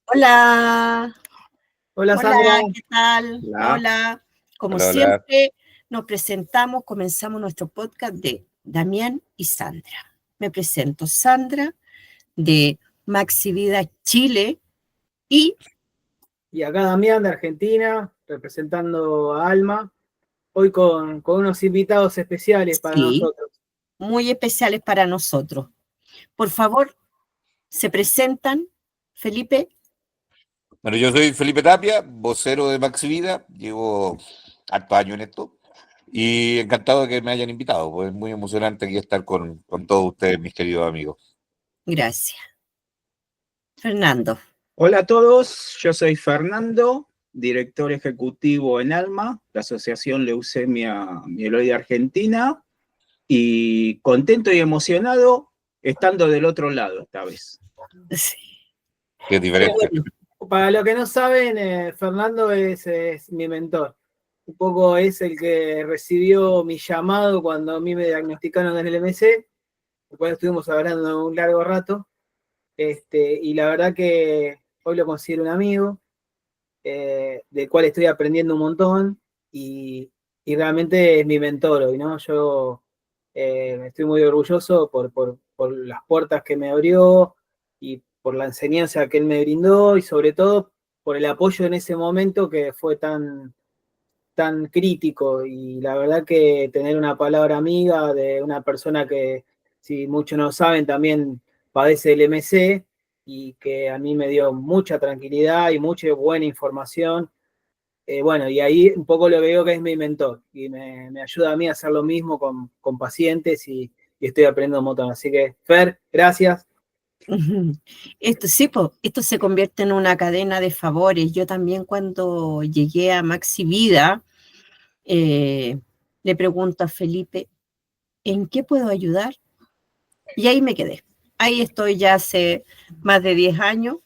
Hola, Hola hola, Sandra. ¿qué tal? Hola. Hola. Como Hola, hola. siempre, nos presentamos, comenzamos nuestro podcast de Damián y Sandra. Me presento, Sandra, de Maxi Vida Chile y acá Damián de Argentina, representando a Alma, hoy con unos invitados especiales para sí, nosotros. muy especiales para nosotros. Por favor, se presentan, Felipe. Bueno, yo soy Felipe Tapia, vocero de Maxi Vida, llevo hartos años en esto y encantado de que me hayan invitado, pues es muy emocionante aquí estar con todos ustedes, mis queridos amigos. Gracias. Fernando. Hola a todos, yo soy Fernando, director ejecutivo en ALMA, la Asociación Leucemia Mieloide Argentina, y contento y emocionado estando del otro lado esta vez. Sí. Que es diferente. Bueno. Para los que no saben, Fernando es mi mentor. Un poco es el que recibió mi llamado cuando a mí me diagnosticaron en el MC, el cual estuvimos hablando un largo rato. Y la verdad que hoy lo considero un amigo, del cual estoy aprendiendo un montón y realmente es mi mentor hoy, ¿no? Yo estoy muy orgulloso por las puertas que me abrió y por la enseñanza que él me brindó y sobre todo por el apoyo en ese momento que fue tan crítico. Y la verdad que tener una palabra amiga de una persona que, si muchos no saben, también padece el MC y que a mí me dio mucha tranquilidad y mucha buena información. Bueno, y ahí un poco lo veo que es mi mentor y me ayuda a mí a hacer lo mismo con pacientes y estoy aprendiendo un montón. Así que, Fer, gracias. Esto sí, po, esto se convierte en una cadena de favores. Yo también cuando llegué a Maxi Vida, le pregunto a Felipe, ¿en qué puedo ayudar? Y ahí me quedé. Ahí estoy ya hace más de 10 años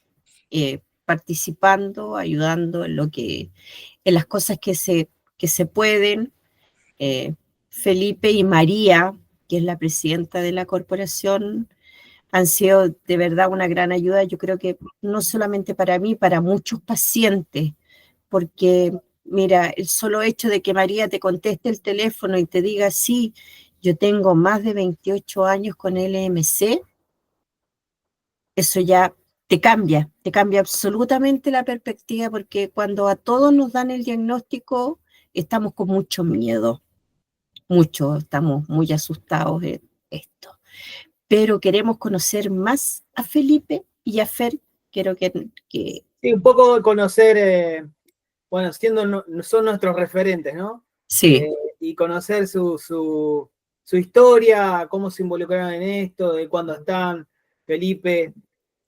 participando, ayudando en las cosas que se pueden. Felipe y María, que es la presidenta de la corporación, han sido de verdad una gran ayuda, yo creo que no solamente para mí, para muchos pacientes, porque mira, el solo hecho de que María te conteste el teléfono y te diga, sí, yo tengo más de 28 años con LMC, eso ya te cambia absolutamente la perspectiva, porque cuando a todos nos dan el diagnóstico, estamos con mucho miedo, mucho, estamos muy asustados de esto. Pero queremos conocer más a Felipe y a Fer. Quiero que Sí, un poco conocer, bueno, son nuestros referentes, ¿no? sí. Y conocer su historia, cómo se involucraron en esto, de cuándo están. Felipe,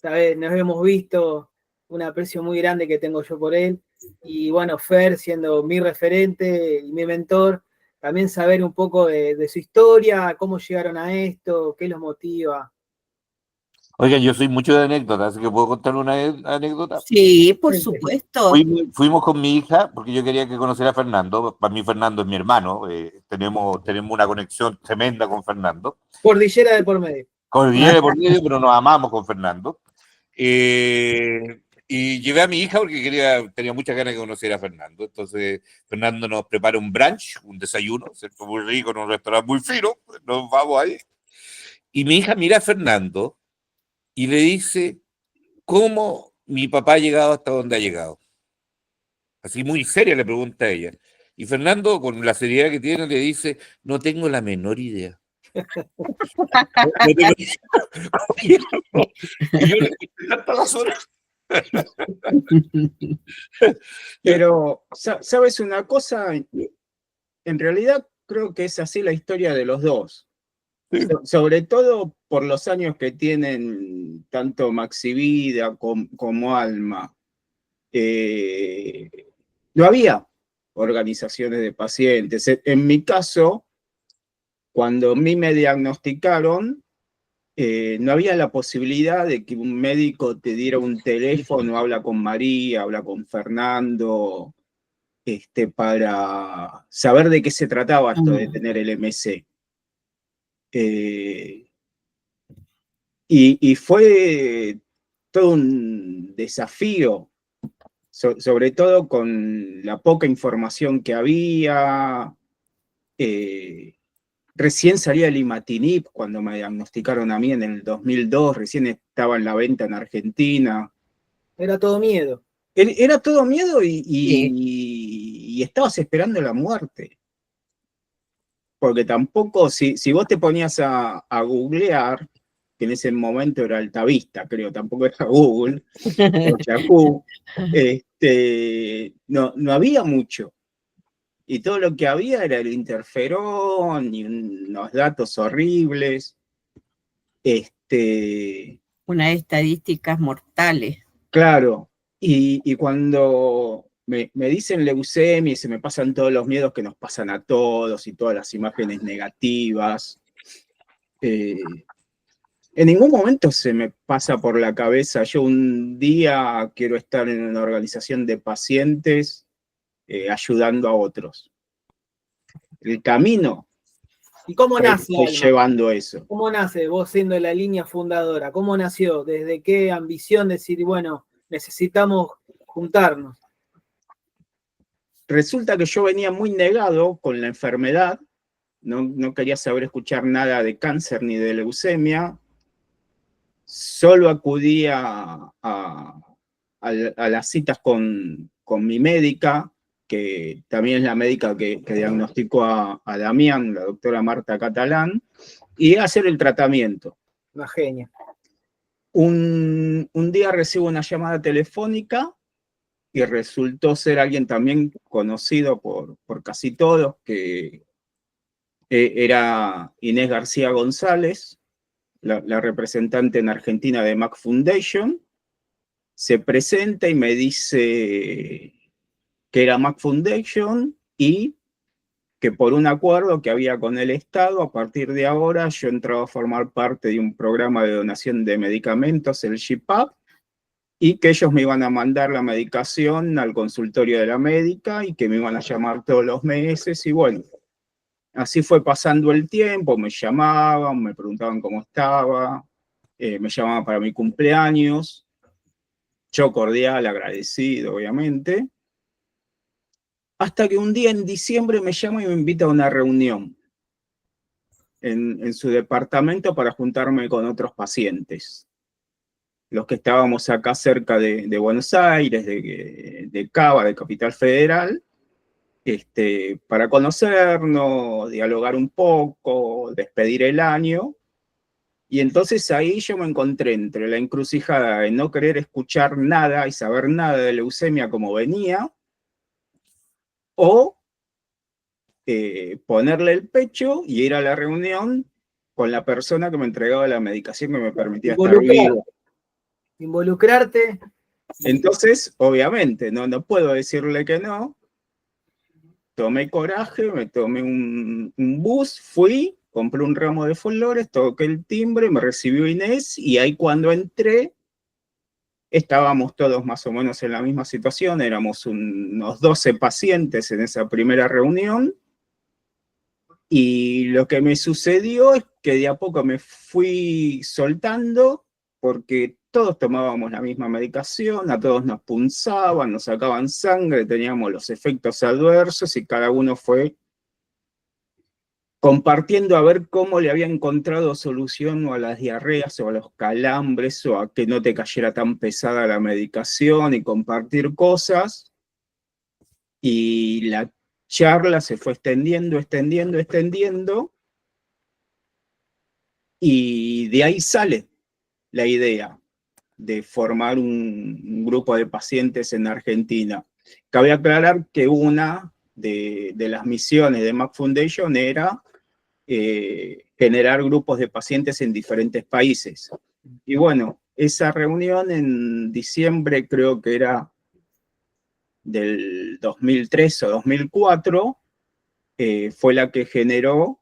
¿sabes? Nos hemos visto, un aprecio muy grande que tengo yo por él. Y bueno, Fer siendo mi referente y mi mentor, también saber un poco de su historia, cómo llegaron a esto, qué los motiva. Oigan, yo soy mucho de anécdotas, así que puedo contar una anécdota. Sí, por supuesto. Fuimos con mi hija porque yo quería que conociera a Fernando. Para mí Fernando es mi hermano. Tenemos una conexión tremenda con Fernando. Cordillera de por medio. Cordillera de por medio, pero nos amamos con Fernando. Y llevé a mi hija porque tenía muchas ganas de conocer a Fernando. Entonces, Fernando nos prepara un brunch, un desayuno, ¿cierto? Muy rico, en un restaurante muy fino. Nos vamos ahí. Y mi hija mira a Fernando y le dice, ¿cómo mi papá ha llegado hasta donde ha llegado? Así muy seria le pregunta a ella. Y Fernando, con la seriedad que tiene, le dice, no tengo la menor idea. No tengo... Y yo le dije todas las horas. Pero, ¿sabes una cosa? En realidad creo que es así la historia de los dos. Sí. Sobre todo por los años que tienen tanto Maxi Vida como Alma. No había organizaciones de pacientes. En mi caso, cuando a mí me diagnosticaron, no había la posibilidad de que un médico te diera un teléfono, habla con María, habla con Fernando, para saber de qué se trataba esto de tener el MC. Y fue todo un desafío, sobre todo con la poca información que había. Recién salía el imatinib cuando me diagnosticaron a mí en el 2002, recién estaba en la venta en Argentina. Era todo miedo. Era todo miedo Sí. y estabas esperando la muerte. Porque tampoco, si vos te ponías a googlear, que en ese momento era Altavista, creo, tampoco era Google, o Yahoo, no había mucho. Y todo lo que había era el interferón y unos datos horribles. Unas estadísticas mortales. Claro, y cuando me dicen leucemia y se me pasan todos los miedos que nos pasan a todos y todas las imágenes negativas, en ningún momento se me pasa por la cabeza, yo un día quiero estar en una organización de pacientes ayudando a otros. El camino ¿Y cómo nace fue Alma? llevando eso. ¿Cómo nace vos siendo la línea fundadora? ¿Cómo nació? ¿Desde qué ambición decir, bueno, necesitamos juntarnos? Resulta que yo venía muy negado con la enfermedad, no quería saber escuchar nada de cáncer ni de leucemia, solo acudía a las citas con mi médica, que también es la médica que diagnosticó a Damián, la doctora Marta Catalán, y a hacer el tratamiento. Una genia. Un día recibo una llamada telefónica y resultó ser alguien también conocido por casi todos, que era Inés García González, la representante en Argentina de Mac Foundation. Se presenta y me dice que era Mac Foundation y que por un acuerdo que había con el Estado, a partir de ahora yo entraba a formar parte de un programa de donación de medicamentos, el GPAP, y que ellos me iban a mandar la medicación al consultorio de la médica y que me iban a llamar todos los meses. Y bueno, así fue pasando el tiempo, me llamaban, me preguntaban cómo estaba, me llamaban para mi cumpleaños, yo cordial, agradecido, obviamente. Hasta que un día en diciembre me llama y me invita a una reunión en su departamento para juntarme con otros pacientes. Los que estábamos acá cerca de Buenos Aires, de Cava, de Capital Federal, para conocernos, dialogar un poco, despedir el año. Y entonces ahí yo me encontré entre la encrucijada de no querer escuchar nada y saber nada de leucemia como venía, o ponerle el pecho y ir a la reunión con la persona que me entregaba la medicación que me permitía estar vivo. Involucrarte. Entonces, obviamente, no puedo decirle que no. Tomé coraje, me tomé un bus, fui, compré un ramo de flores, toqué el timbre, me recibió Inés y ahí cuando entré, estábamos todos más o menos en la misma situación, éramos unos 12 pacientes en esa primera reunión. Y lo que me sucedió es que de a poco me fui soltando porque todos tomábamos la misma medicación, a todos nos punzaban, nos sacaban sangre, teníamos los efectos adversos y cada uno fue compartiendo a ver cómo le había encontrado solución o a las diarreas o a los calambres o a que no te cayera tan pesada la medicación y compartir cosas. Y la charla se fue extendiendo, y de ahí sale la idea de formar un grupo de pacientes en Argentina. Cabe aclarar que una de las misiones de Mac Foundation era generar grupos de pacientes en diferentes países. Y bueno, esa reunión en diciembre, creo que era del 2003 o 2004, fue la que generó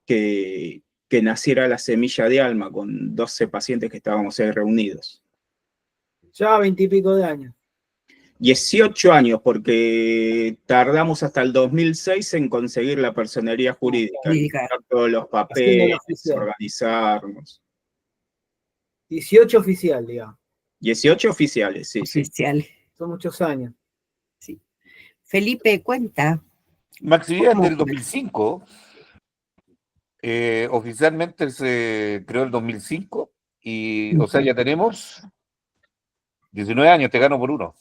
que naciera la semilla de Alma con 12 pacientes que estábamos ahí reunidos. Ya 20 y pico de años. 18 años, porque tardamos hasta el 2006 en conseguir la personería jurídica, en todos los papeles, organizarnos. 18 oficial, digamos. 18 oficiales, sí, sí. oficiales. Son muchos años. Sí. Felipe, cuenta. Maxi es ¿Cómo? del 2005. Oficialmente se creó el 2005. Y, o sea, ya tenemos 19 años, te gano por uno.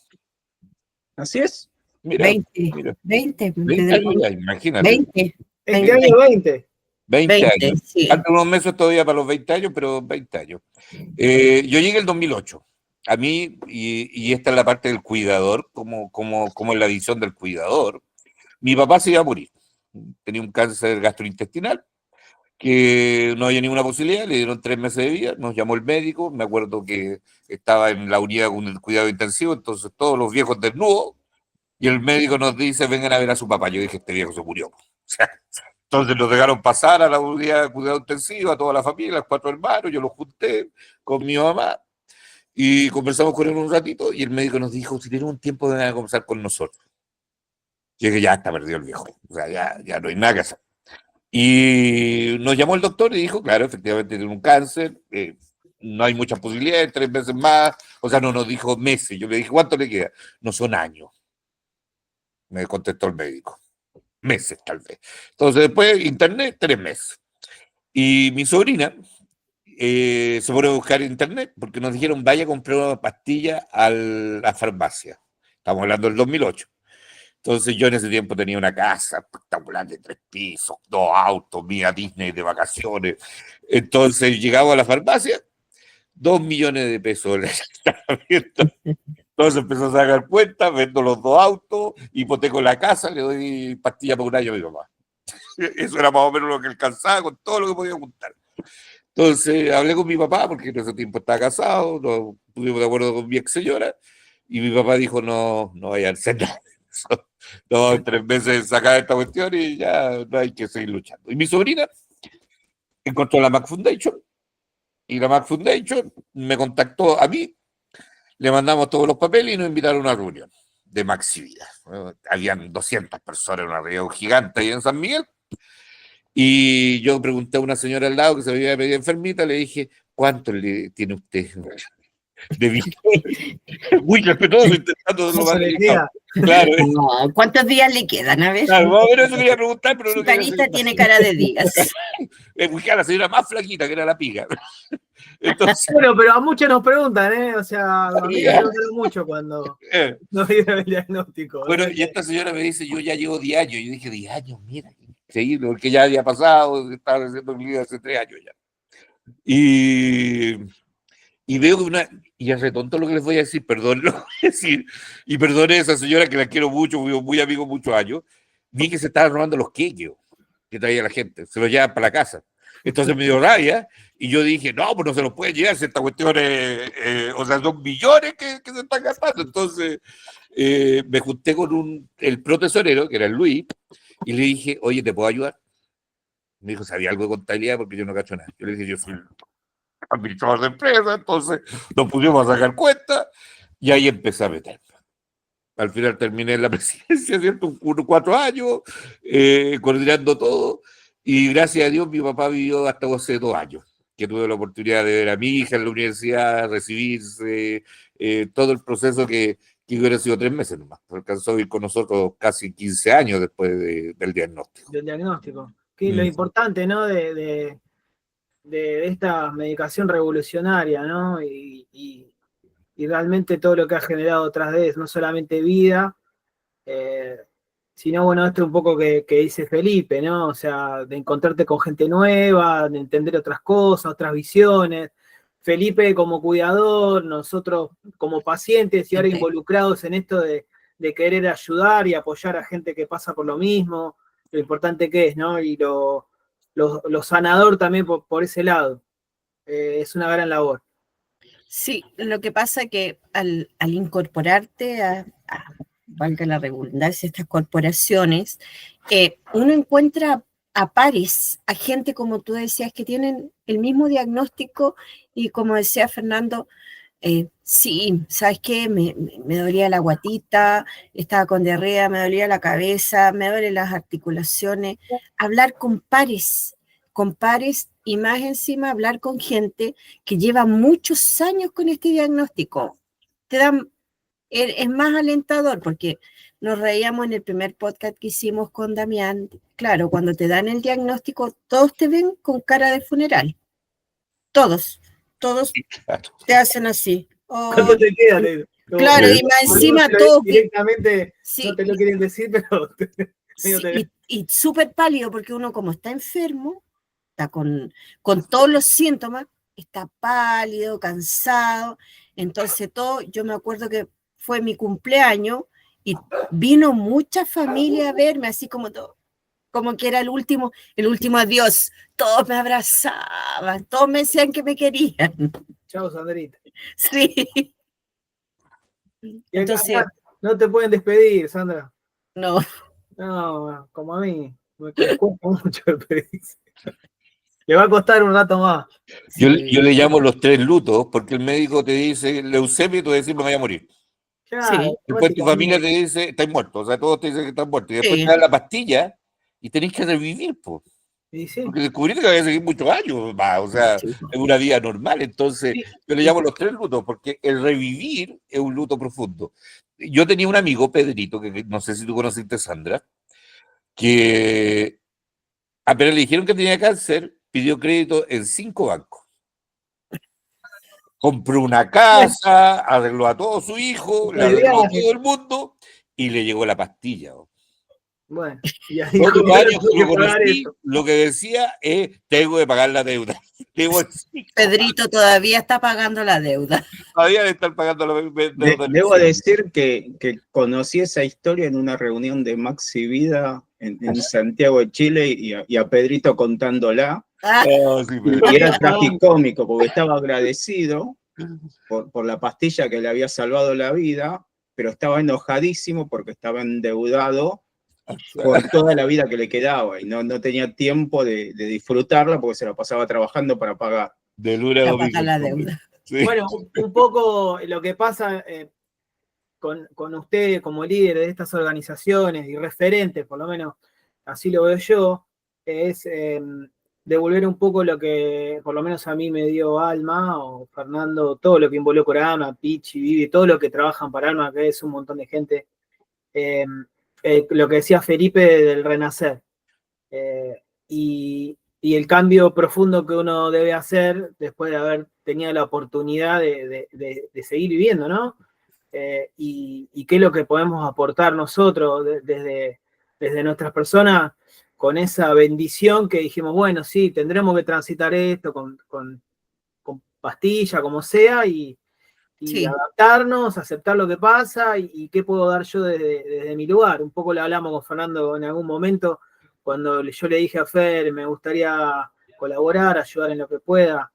Así es. Mira, 20, mira. 20, 20 años ya, imagínate. 20, ¿En qué año 20? 20 años. sí. Faltan unos meses todavía para los 20 años, pero 20 años. Yo llegué el 2008. A mí, y esta es la parte del cuidador, como es la visión del cuidador, mi papá se iba a morir. Tenía un cáncer gastrointestinal que no había ninguna posibilidad, le dieron 3 meses de vida, nos llamó el médico, me acuerdo que estaba en la unidad con el cuidado intensivo, entonces todos los viejos desnudos, y el médico nos dice, vengan a ver a su papá. Yo dije, este viejo se murió. O sea, entonces nos dejaron pasar a la unidad de cuidado intensivo, a toda la familia, los 4 hermanos, yo los junté con mi mamá, y conversamos con él un ratito, y el médico nos dijo, si tienen un tiempo, vengan a conversar con nosotros. Yo dije, ya está perdido el viejo, o sea, ya no hay nada que hacer. Y nos llamó el doctor y dijo, claro, efectivamente tiene un cáncer, no hay muchas posibilidades, 3 meses más, o sea, no nos dijo meses. Yo le dije, ¿cuánto le queda? No son años, me contestó el médico. Meses, tal vez. Entonces, después, internet, 3 meses. Y mi sobrina se pone a buscar internet porque nos dijeron, vaya a comprar una pastilla a la farmacia. Estamos hablando del 2008. Entonces yo en ese tiempo tenía una casa espectacular de 3 pisos, 2 autos, mía Disney de vacaciones. Entonces llegaba a la farmacia, 2 millones de pesos. Entonces empezó a sacar cuenta, vendo los 2 autos, hipoteco la casa, le doy pastilla por un año a mi mamá. Eso era más o menos lo que alcanzaba con todo lo que podía juntar. Entonces hablé con mi papá, porque en ese tiempo estaba casado, no estuvimos de acuerdo con mi ex señora, y mi papá dijo, no vaya a hacer nada. No, en 3 meses sacar esta cuestión y ya no hay que seguir luchando. Y mi sobrina encontró la Mac Foundation, y la Mac Foundation me contactó a mí, le mandamos todos los papeles y nos invitaron a una reunión de Maxi Vida. Habían 200 personas en una reunión gigante ahí en San Miguel. Y yo pregunté a una señora al lado que se había pedido enfermita, le dije, ¿cuánto le tiene usted de vida? Muy respetuoso, intentando lo más delicado. Claro, No, ¿cuántos días le quedan? A ver. claro, más o menos eso quería preguntar, pero Su no quería carita tiene cara de días. buscar a la señora más flaquita, que era la piga. Entonces, Bueno, pero a muchos nos preguntan, ¿eh? O sea, a mí me Yeah. preguntaron mucho cuando no dieron el diagnóstico. bueno, y esta señora me dice, yo ya llevo 10 años. Yo dije, 10 años, mira, increíble, porque ya había pasado, estaba haciendo mi vida hace 3 años ya. Y veo que y es retonto lo que les voy a decir, perdón lo que voy a decir, y perdone a esa señora que la quiero mucho, fui muy amigo muchos años, vi que se estaban robando los quequios que traía la gente, se los llevan para la casa. Entonces me dio rabia, y yo dije, no, pues no se los pueden llevar, si esta cuestión o sea, son millones que se están gastando. Entonces me junté con el protesorero, que era el Luis, y le dije, oye, ¿te puedo ayudar? Me dijo, ¿sabía algo de contabilidad? Porque yo no cacho nada. Yo le dije, yo soy administrador de empresa, entonces nos pusimos a sacar cuenta y ahí empecé a meterme. Al final terminé en la presidencia, ¿cierto? 4 años, coordinando todo, y gracias a Dios mi papá vivió hasta hace 2 años, que tuve la oportunidad de ver a mi hija en la universidad, recibirse, todo el proceso que hubiera sido 3 meses nomás. Alcanzó a vivir con nosotros casi 15 años después del diagnóstico. Del diagnóstico. Que lo importante, ¿no? De esta medicación revolucionaria, ¿no? Y realmente todo lo que ha generado tras de eso, no solamente vida, sino, bueno, esto un poco que dice Felipe, ¿no? O sea, de encontrarte con gente nueva, de entender otras cosas, otras visiones. Felipe como cuidador, nosotros como pacientes y ahora involucrados en esto de querer ayudar y apoyar a gente que pasa por lo mismo, lo importante que es, ¿no? Y lo sanador también por ese lado. Es una gran labor. Sí, lo que pasa que al incorporarte valga la redundancia, estas corporaciones, uno encuentra a pares, a gente como tú decías, que tienen el mismo diagnóstico y como decía Fernando, sí, ¿sabes qué? Me dolía la guatita, estaba con diarrea, me dolía la cabeza, me duelen las articulaciones. Hablar con pares compares y más encima hablar con gente que lleva muchos años con este diagnóstico. Es más alentador porque nos reíamos en el primer podcast que hicimos con Damián. Claro, cuando te dan el diagnóstico, todos te ven con cara de funeral. Todos Claro. te hacen así. ¿Cuánto te queda? Claro, y más encima todos directamente sí, no te lo quieren decir, pero sí, y súper pálido porque uno como está enfermo, está con todos los síntomas, está pálido, cansado, entonces yo me acuerdo que fue mi cumpleaños y vino mucha familia a verme, así como que era el último adiós, todos me abrazaban, todos me decían que me querían. Chao, Sandrita. Sí. Y Entonces, acá no te pueden despedir, Sandra. no. No, como a mí, me cuesta mucho despedirse. Le va a costar un rato más. Yo Sí. le llamo los 3 lutos, porque el médico te dice leucemia y tú decís me voy a morir. Claro, Sí. Después tu familia te dice estás muerto, o sea, todos te dicen que estás muerto. Y después Sí. te dan la pastilla y tenés que revivir, pues. Y sí. Porque descubriste que había que seguir muchos años más, o sea, Sí. es una vida normal. Entonces, Sí. yo le llamo los 3 lutos, porque el revivir es un luto profundo. Yo tenía un amigo, Pedrito, que no sé si tú conociste, Sandra, que apenas le dijeron que tenía cáncer, pidió crédito en 5 bancos. Compró una casa, arregló a todo su hijo, le arregló a todo el mundo y le llegó la pastilla. Bueno, y ahí Todos los años que lo que pagar conocí, eso. lo que decía es, tengo que pagar la deuda. Pedrito todavía está pagando la deuda. Todavía de estar pagando la deuda. Debo decir que conocí esa historia en una reunión de Maxi Vida en Santiago de Chile y a Pedrito contándola. Ah, Sí, Y era tragicómico porque estaba agradecido por la pastilla que le había salvado la vida, pero estaba enojadísimo porque estaba endeudado por toda la vida que le quedaba y no tenía tiempo de disfrutarla porque se la pasaba trabajando para pagar. De lunes a para pagar domingo. la deuda. Sí. Bueno, un poco lo que pasa con usted como líder de estas organizaciones y referente, por lo menos así lo veo yo, es devolver un poco lo que por lo menos a mí me dio Alma o Fernando, todo lo que involucra Alma, Pichi, Vivi, todo lo que trabajan para Alma, que es un montón de gente. Lo que decía Felipe del renacer. Y el cambio profundo que uno debe hacer después de haber tenido la oportunidad de seguir viviendo, ¿no? Y qué es lo que podemos aportar nosotros desde nuestras personas con esa bendición que dijimos, bueno, sí, tendremos que transitar esto con pastilla, como sea, y Sí. adaptarnos, aceptar lo que pasa y qué puedo dar yo desde mi lugar. Un poco le hablamos con Fernando en algún momento, cuando yo le dije a Fer, me gustaría colaborar, ayudar en lo que pueda.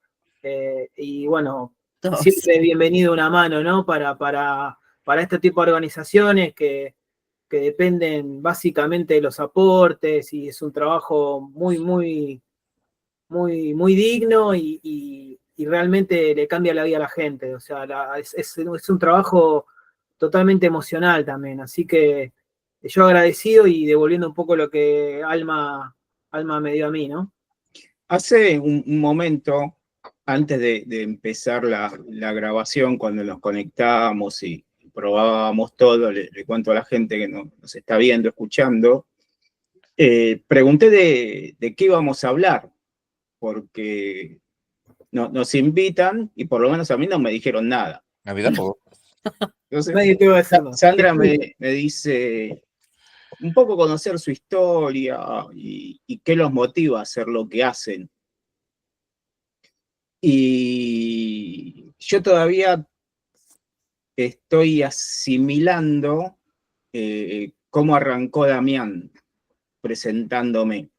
Y bueno, Todos. siempre bienvenido una mano, ¿no? Para este tipo de organizaciones que dependen básicamente de los aportes y es un trabajo muy, muy, muy, muy digno y realmente le cambia la vida a la gente. O sea, es un trabajo totalmente emocional también. Así que yo agradecido y devolviendo un poco lo que Alma me dio a mí, ¿no? Hace un momento, antes de empezar la grabación, cuando nos conectábamos y probábamos todo, le cuento a la gente que nos está viendo, escuchando, pregunté de qué íbamos a hablar, porque nos invitan y por lo menos a mí no me dijeron nada. A mí tampoco. Entonces, Nadie te iba a decir nada. Sandra me dice, un poco conocer su historia y qué los motiva a hacer lo que hacen. Y yo todavía estoy asimilando cómo arrancó Damián presentándome.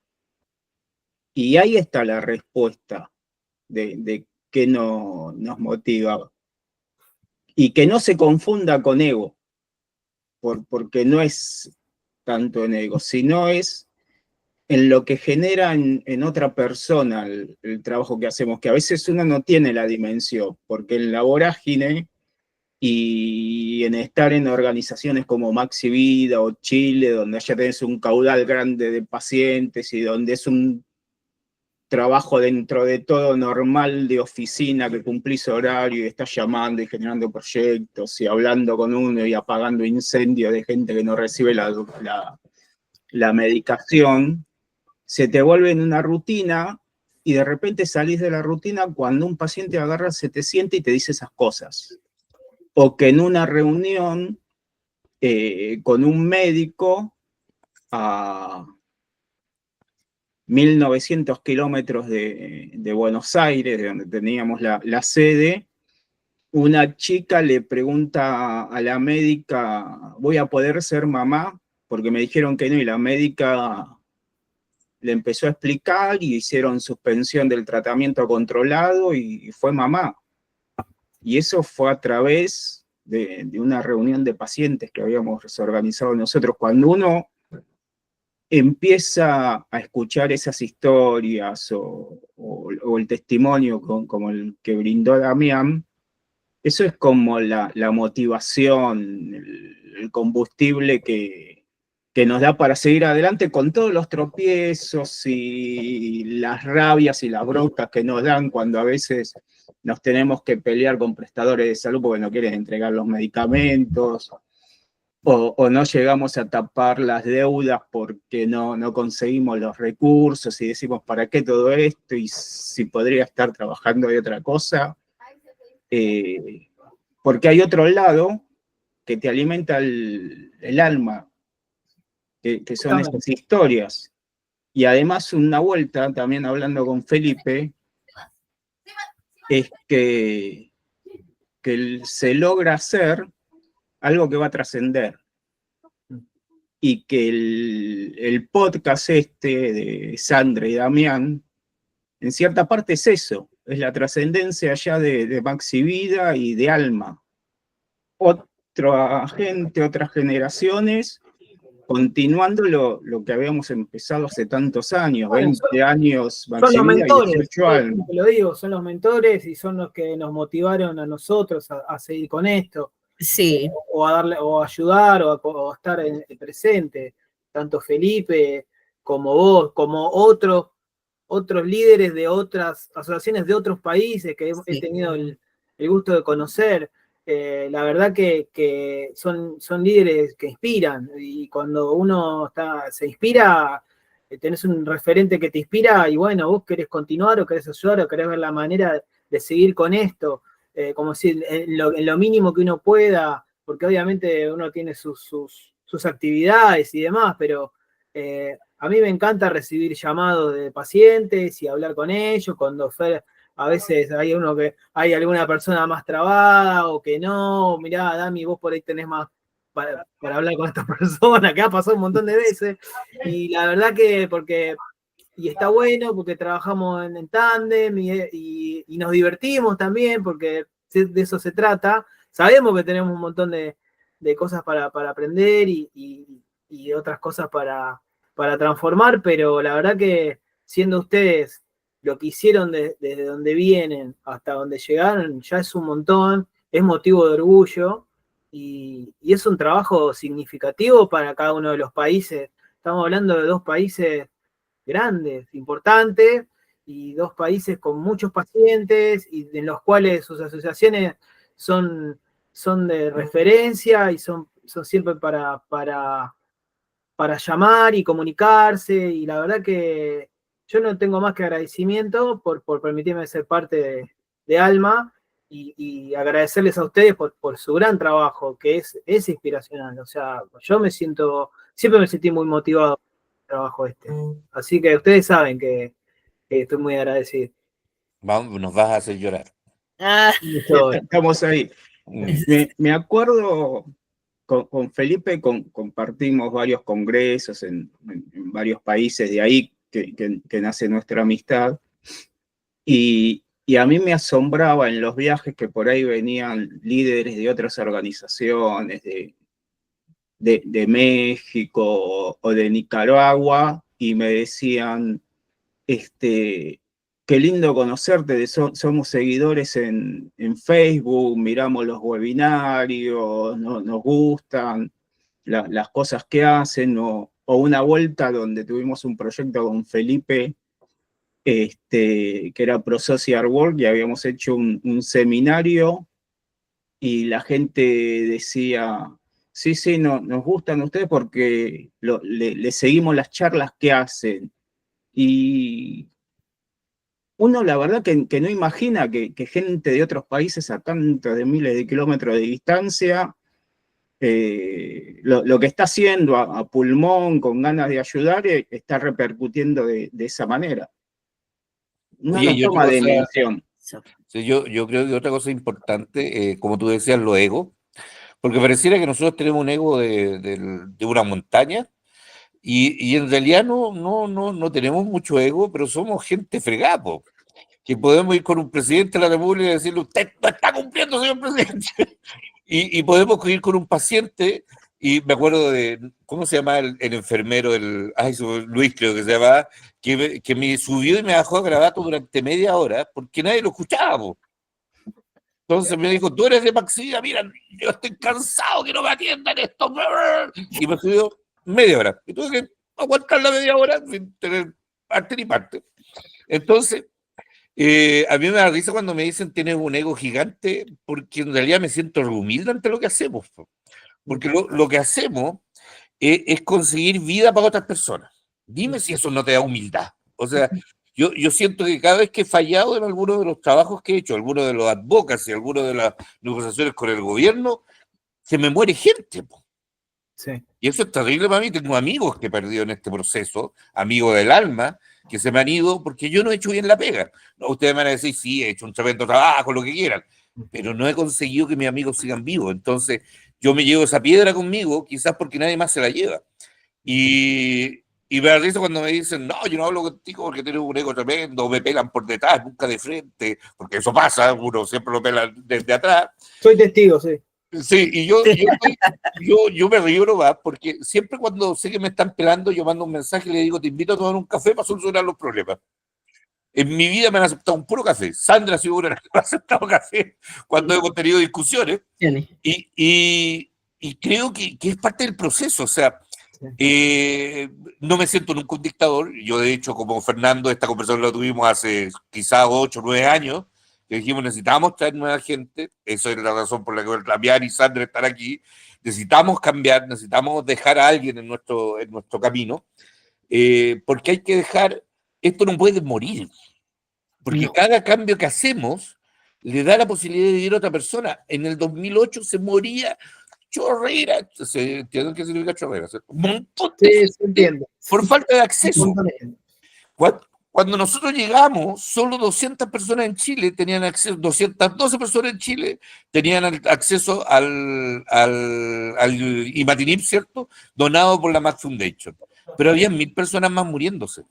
Y ahí está la respuesta de qué nos motiva. Y que no se confunda con ego, porque no es tanto en ego, sino es en lo que genera en otra persona el trabajo que hacemos, que a veces uno no tiene la dimensión, porque en la vorágine y en estar en organizaciones como Maxi Vida o Chile, donde ya tenés un caudal grande de pacientes y donde es un trabajo dentro de todo normal de oficina, que cumplís horario y estás llamando y generando proyectos y hablando con uno y apagando incendios de gente que no recibe la medicación, se te vuelve en una rutina y de repente salís de la rutina cuando un paciente agarra, se te siente y te dice esas cosas. O que en una reunión con un médico a 1900 kilómetros de Buenos Aires, de donde teníamos la sede, una chica le pregunta a la médica, ¿voy a poder ser mamá? Porque me dijeron que no, y la médica le empezó a explicar y hicieron suspensión del tratamiento controlado y fue mamá. Y eso fue a través de una reunión de pacientes que habíamos organizado nosotros. Cuando uno empieza a escuchar esas historias o el testimonio como el que brindó Damián, eso es como la motivación, el combustible que nos da para seguir adelante con todos los tropiezos y las rabias y las broncas que nos dan cuando a veces nos tenemos que pelear con prestadores de salud porque no quieren entregar los medicamentos, o no llegamos a tapar las deudas porque no conseguimos los recursos y decimos, ¿para qué todo esto? Y si podría estar trabajando de otra cosa. Porque hay otro lado que te alimenta el alma, que son esas historias. Y además una vuelta, también hablando con Felipe, es que se logra hacer algo que va a trascender. Y que el podcast de Sandra y Damián, en cierta parte es eso, es la trascendencia allá de Maxi Vida y de Alma. Otra gente, otras generaciones, continuando lo que habíamos empezado hace tantos años, bueno, 20 años Maxi Son los Vida mentores, y 18 Alma. te lo digo, son los mentores y son los que nos motivaron a nosotros a seguir con esto. Sí. O a darle, o a ayudar, o a estar presente, tanto Felipe como vos, como otros líderes de otras asociaciones de otros países que he tenido el gusto de conocer. La verdad que son líderes que inspiran, y cuando uno se inspira, tenés un referente que te inspira, y bueno, vos querés continuar o querés ayudar o querés ver la manera de seguir con esto. Como decir, en lo mínimo que uno pueda, porque obviamente uno tiene sus actividades y demás, pero a mí me encanta recibir llamados de pacientes y hablar con ellos, cuando a veces hay alguna persona más trabada o que no, mirá, Dami, vos por ahí tenés más para hablar con esta persona, que ha pasado un montón de veces, y la verdad y está bueno porque trabajamos en tándem y nos divertimos también, porque de eso se trata. Sabemos que tenemos un montón de cosas para aprender y otras cosas para transformar, pero la verdad que siendo ustedes lo que hicieron desde donde vienen hasta donde llegaron, ya es un montón, es motivo de orgullo y es un trabajo significativo para cada uno de los países. Estamos hablando de 2 países grandes, importantes, y 2 países con muchos pacientes y en los cuales sus asociaciones son de referencia y son siempre para llamar y comunicarse, y la verdad que yo no tengo más que agradecimiento por permitirme ser parte de Alma y agradecerles a ustedes por su gran trabajo, que es inspiracional. O sea, yo siempre me sentí muy motivado por el trabajo Así que ustedes saben que estoy muy agradecido. Vamos, nos vas a hacer llorar. Estamos ahí. Me acuerdo, con Felipe compartimos varios congresos en varios países, de ahí que nace nuestra amistad, y a mí me asombraba en los viajes que por ahí venían líderes de otras organizaciones, de México o de Nicaragua, y me decían, qué lindo conocerte, somos seguidores en Facebook, miramos los webinarios, nos gustan las cosas que hacen, o una vuelta donde tuvimos un proyecto con Felipe, que era Pro Social Work, y habíamos hecho un seminario, y la gente decía, sí, nos gustan ustedes porque le seguimos las charlas que hacen. Y uno la verdad que no imagina que gente de otros países a tantos de miles de kilómetros de distancia, lo que está haciendo a pulmón, con ganas de ayudar, está repercutiendo de esa manera. No Oye, nos y otra toma cosa, dimensión. sí, yo creo que otra cosa importante, como tú decías, lo ego, porque pareciera que nosotros tenemos un ego de una montaña, y en realidad no tenemos mucho ego, pero somos gente fregada, po, que podemos ir con un presidente de la República y decirle, usted no está cumpliendo, señor presidente. Y podemos ir con un paciente, y me acuerdo de, ¿cómo se llama el enfermero? Luis creo que se llamaba, que me subió y me bajó a grabato durante media hora, porque nadie lo escuchaba, po. Entonces me dijo, tú eres de Maxilla, mira, yo estoy cansado que no me atiendan esto. Y me subió media hora. Y tuve que aguantar la media hora sin tener parte ni parte. Entonces, a mí me da risa cuando me dicen tienes un ego gigante, porque en realidad me siento humilde ante lo que hacemos. Porque lo que hacemos es conseguir vida para otras personas. Dime si eso no te da humildad. O sea, yo siento que cada vez que he fallado en alguno de los trabajos que he hecho, alguno de los advocacy, alguno de las negociaciones con el gobierno, se me muere gente, po. Sí. Y eso es terrible para mí. Tengo amigos que he perdido en este proceso, amigos del alma, que se me han ido porque yo no he hecho bien la pega. No, ustedes me van a decir, sí, he hecho un tremendo trabajo, lo que quieran, pero no he conseguido que mis amigos sigan vivos. Entonces, yo me llevo esa piedra conmigo, quizás porque nadie más se la lleva. Y me da risa cuando me dicen, no, yo no hablo contigo porque tienes un ego tremendo, me pelan por detrás, nunca de frente, porque eso pasa, uno siempre lo pela desde atrás. Soy testigo, sí. Sí, y yo me río nomás, porque siempre cuando sé que me están pelando, yo mando un mensaje y le digo, te invito a tomar un café para solucionar los problemas. En mi vida me han aceptado un puro café. Sandra ha sido una que me ha aceptado café cuando hemos tenido discusiones. Y creo que es parte del proceso. O sea, no me siento nunca un dictador. Yo, de hecho, como Fernando, esta conversación la tuvimos hace quizás 8 o 9 años, que dijimos, necesitamos traer nueva gente. Eso es la razón por la que Damián y Sandra están aquí. Necesitamos cambiar, necesitamos dejar a alguien en nuestro camino, porque hay que dejar, esto no puede morir, porque No. cada cambio que hacemos le da la posibilidad de vivir a otra persona. En el 2008 se moría Chorrera, ¿entienden qué significa Chorrera? Un montón de Sí, gente se entiende. por falta de Un acceso. montón de gente. Cuando nosotros llegamos, solo 200 personas en Chile tenían acceso, 212 personas en Chile tenían acceso al Imatinib, ¿cierto? Donado por la Max Foundation. Pero había 1000 personas más muriéndose.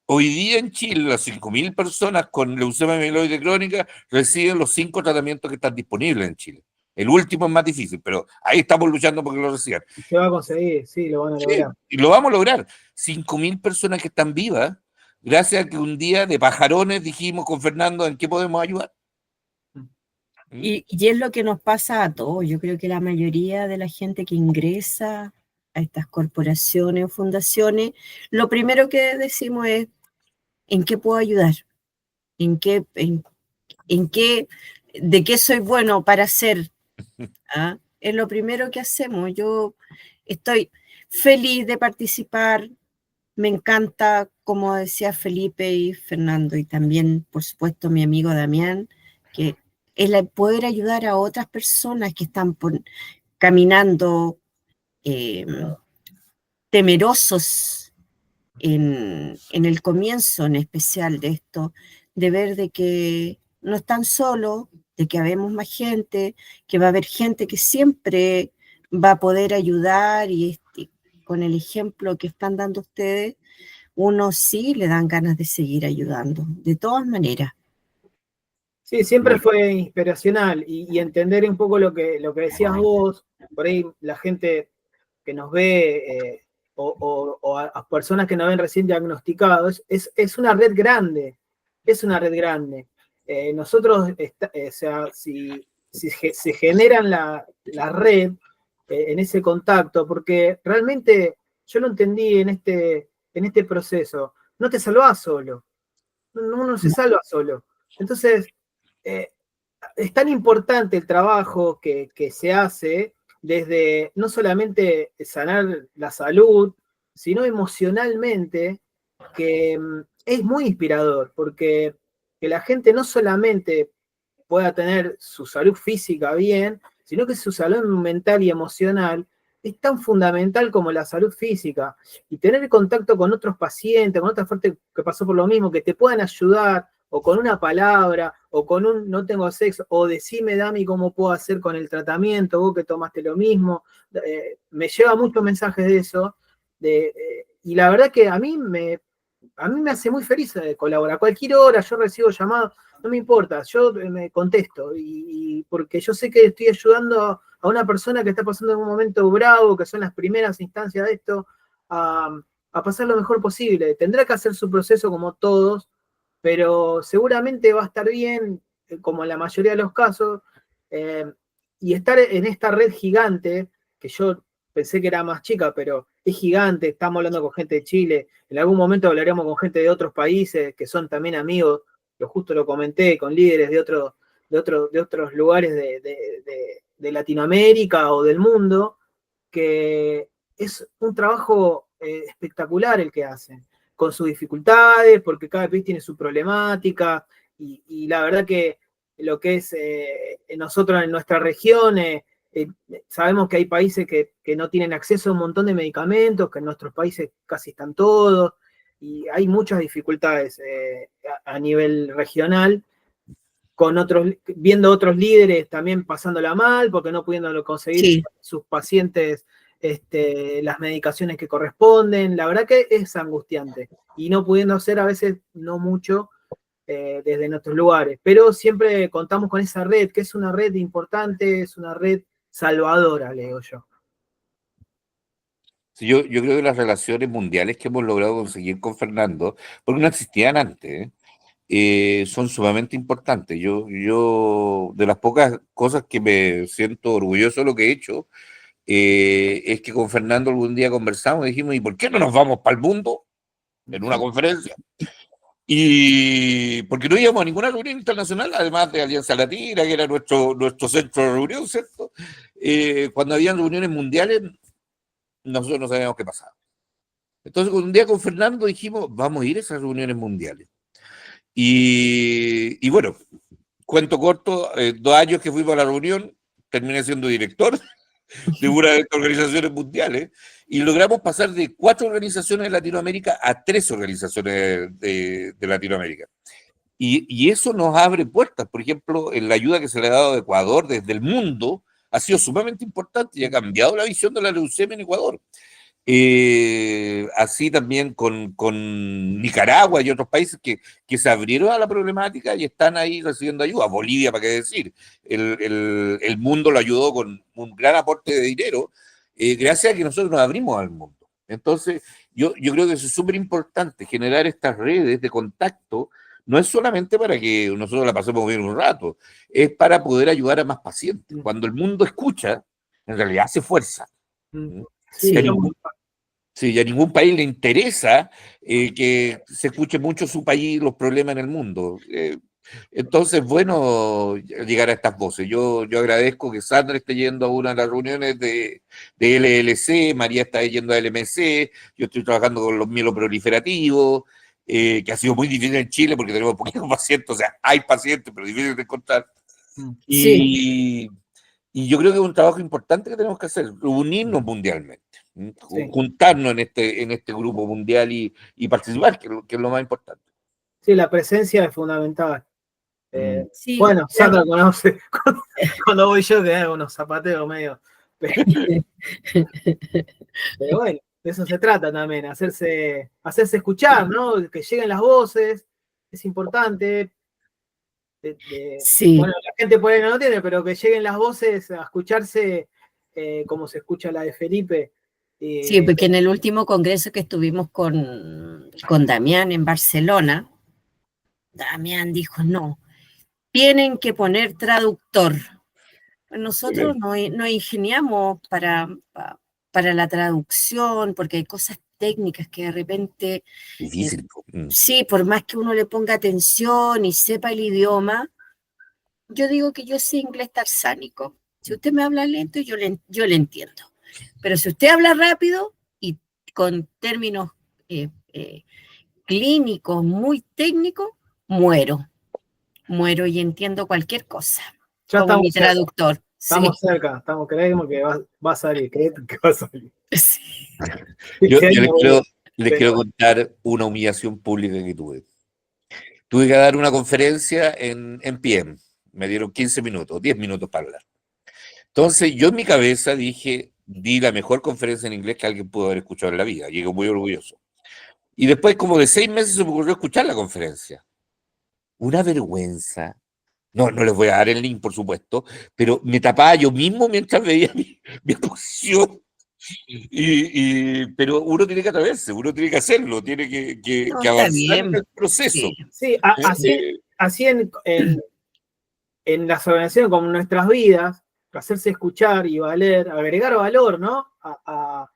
Hoy día en Chile, las 5000 personas con leucemia mieloide crónica reciben los 5 tratamientos que están disponibles en Chile. El último es más difícil, pero ahí estamos luchando porque lo reciban. Se va a conseguir, sí, lo van a lograr. Y lo vamos a lograr. 5000 personas que están vivas, gracias a que un día de pajarones dijimos con Fernando en qué podemos ayudar. Y es lo que nos pasa a todos. Yo creo que la mayoría de la gente que ingresa a estas corporaciones o fundaciones, lo primero que decimos es, ¿en qué puedo ayudar? ¿En qué, de qué soy bueno para hacer? ¿Ah? Es lo primero que hacemos. Yo estoy feliz de participar. Me encanta, como decía Felipe y Fernando, y también, por supuesto, mi amigo Damián, que es el poder ayudar a otras personas que están caminando temerosos en el comienzo, en especial de esto, de ver de que no están solos, de que habemos más gente, que va a haber gente que siempre va a poder ayudar y con el ejemplo que están dando ustedes, uno sí le dan ganas de seguir ayudando, de todas maneras. Sí, siempre fue inspiracional y entender un poco lo que decías vos, por ahí la gente que nos ve o a personas que nos ven recién diagnosticados, es una red grande, es una red grande. Nosotros, o sea, si se generan la red en ese contacto, porque realmente yo lo entendí en este proceso, no te salvás solo. uno se salva solo. Entonces, es tan importante el trabajo que se hace desde no solamente sanar la salud, sino emocionalmente, que es muy inspirador, porque que la gente no solamente pueda tener su salud física bien, sino que su salud mental y emocional es tan fundamental como la salud física. Y tener contacto con otros pacientes, con otra gente que pasó por lo mismo, que te puedan ayudar, o con una palabra, o con un no tengo sexo, o decime, Dami, cómo puedo hacer con el tratamiento, vos que tomaste lo mismo. Me lleva muchos mensajes de eso, y la verdad que a mí me hace muy feliz colaborar. A cualquier hora yo recibo llamados, no me importa, yo me contesto, y porque yo sé que estoy ayudando a una persona que está pasando en un momento bravo, que son las primeras instancias de esto, a pasar lo mejor posible. Tendrá que hacer su proceso como todos, pero seguramente va a estar bien, como en la mayoría de los casos, y estar en esta red gigante, que yo pensé que era más chica, pero es gigante, estamos hablando con gente de Chile, en algún momento hablaremos con gente de otros países que son también amigos, yo justo lo comenté, con líderes de otros lugares de Latinoamérica o del mundo, que es un trabajo espectacular el que hacen, con sus dificultades, porque cada país tiene su problemática, y la verdad que lo que es nosotros en nuestra región, sabemos que hay países que no tienen acceso a un montón de medicamentos, que en nuestros países casi están todos, y hay muchas dificultades a nivel regional, con viendo otros líderes también pasándola mal, porque no pudiendo conseguir Sí. sus pacientes las medicaciones que corresponden. La verdad que es angustiante, y no pudiendo hacer a veces no mucho desde nuestros lugares, pero siempre contamos con esa red, que es una red importante, es una red salvadora, le digo yo. Sí, yo creo que las relaciones mundiales que hemos logrado conseguir con Fernando, porque no existían antes, son sumamente importantes. Yo, de las pocas cosas que me siento orgulloso de lo que he hecho, es que con Fernando algún día conversamos y dijimos, ¿y por qué no nos vamos para el mundo en una conferencia? Y porque no íbamos a ninguna reunión internacional, además de Alianza Latina, que era nuestro centro de reunión, ¿cierto? Cuando habían reuniones mundiales, nosotros no sabíamos qué pasaba. Entonces, un día con Fernando dijimos, vamos a ir a esas reuniones mundiales. Y bueno, cuento corto, 2 años que fuimos a la reunión, terminé siendo director de una de estas organizaciones mundiales, y logramos pasar de 4 organizaciones de Latinoamérica a 3 organizaciones de Latinoamérica. Y eso nos abre puertas. Por ejemplo, en la ayuda que se le ha dado a Ecuador desde el mundo ha sido sumamente importante y ha cambiado la visión de la leucemia en Ecuador. Así también con Nicaragua y otros países que se abrieron a la problemática y están ahí recibiendo ayuda. Bolivia, para qué decir. El mundo lo ayudó con un gran aporte de dinero, gracias a que nosotros nos abrimos al mundo. Entonces, yo creo que eso es súper importante, generar estas redes de contacto. No es solamente para que nosotros la pasemos bien un rato, es para poder ayudar a más pacientes. Cuando el mundo escucha, en realidad hace fuerza. Sí, A ningún, sí, y a ningún país le interesa que se escuche mucho su país, los problemas en el mundo. Entonces, bueno, llegar a estas voces. Yo agradezco que Sandra esté yendo a una de las reuniones de LLC, María está yendo a LMC, yo estoy trabajando con los mieloproliferativos, que ha sido muy difícil en Chile porque tenemos poquitos pacientes, o sea, hay pacientes, pero difícil de encontrar. Sí. Y yo creo que es un trabajo importante que tenemos que hacer, unirnos mundialmente, juntarnos en este grupo mundial y participar, que es lo más importante. Sí, la presencia es fundamental. Sí. Bueno, Sandra conoce, cuando voy yo que hago unos zapateos medio. Pero bueno, de eso se trata también, hacerse escuchar, ¿no? Que lleguen las voces, es importante. Sí. Bueno, la gente por ahí no lo tiene, pero que lleguen las voces a escucharse como se escucha la de Felipe. Sí, porque en el último congreso que estuvimos con Damián en Barcelona, Damián dijo, no, tienen que poner traductor. Nosotros nos ingeniamos para la traducción, porque hay cosas técnicas que de repente, Difícil. sí, por más que uno le ponga atención y sepa el idioma, yo digo que yo sé inglés tarsánico. Si usted me habla lento, yo le entiendo. Pero si usted habla rápido y con términos clínicos muy técnicos, muero y entiendo cualquier cosa, Ya como mi estamos cerca, traductor. estamos Sí, cerca, creemos que va a salir, creemos que va a salir. sí. Yo Este año, les quiero contar una humillación pública que tuve. Tuve que dar una conferencia en PM. Me dieron 15 minutos, 10 minutos para hablar. Entonces, yo en mi cabeza di la mejor conferencia en inglés que alguien pudo haber escuchado en la vida. Llegué muy orgulloso. Y después, como de 6 meses, se me ocurrió escuchar la conferencia. Una vergüenza. No, no les voy a dar el link, por supuesto, pero me tapaba yo mismo mientras veía mi exposición. Pero uno tiene que atreverse, uno tiene que hacerlo, tiene No, que está avanzar en bien. el proceso. Sí, sí, Eh, así en las organizaciones como en nuestras vidas, hacerse escuchar y valer, agregar valor, ¿no? A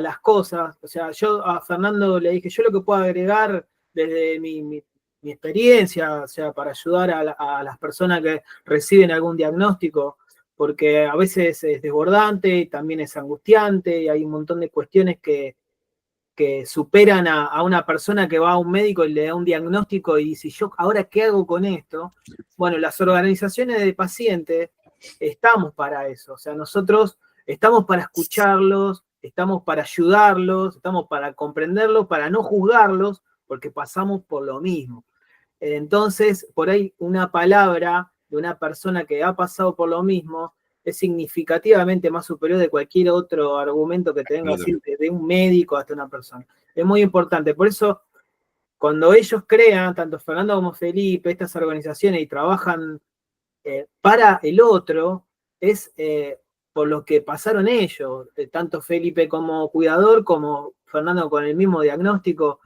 las cosas. O sea, yo a Fernando le dije, yo lo que puedo agregar desde mi experiencia, o sea, para ayudar a las personas que reciben algún diagnóstico, porque a veces es desbordante y también es angustiante y hay un montón de cuestiones que superan a una persona que va a un médico y le da un diagnóstico y dice, ¿yo ahora qué hago con esto? Bueno, las organizaciones de pacientes estamos para eso, o sea, nosotros estamos para escucharlos, estamos para ayudarlos, estamos para comprenderlos, para no juzgarlos, porque pasamos por lo mismo. Entonces, por ahí una palabra de una persona que ha pasado por lo mismo es significativamente más superior de cualquier otro argumento que te venga a decir de un médico hasta una persona. Es muy importante. Por eso, cuando ellos crean, tanto Fernando como Felipe, estas organizaciones y trabajan para el otro, es por lo que pasaron ellos, tanto Felipe como cuidador, como Fernando con el mismo diagnóstico,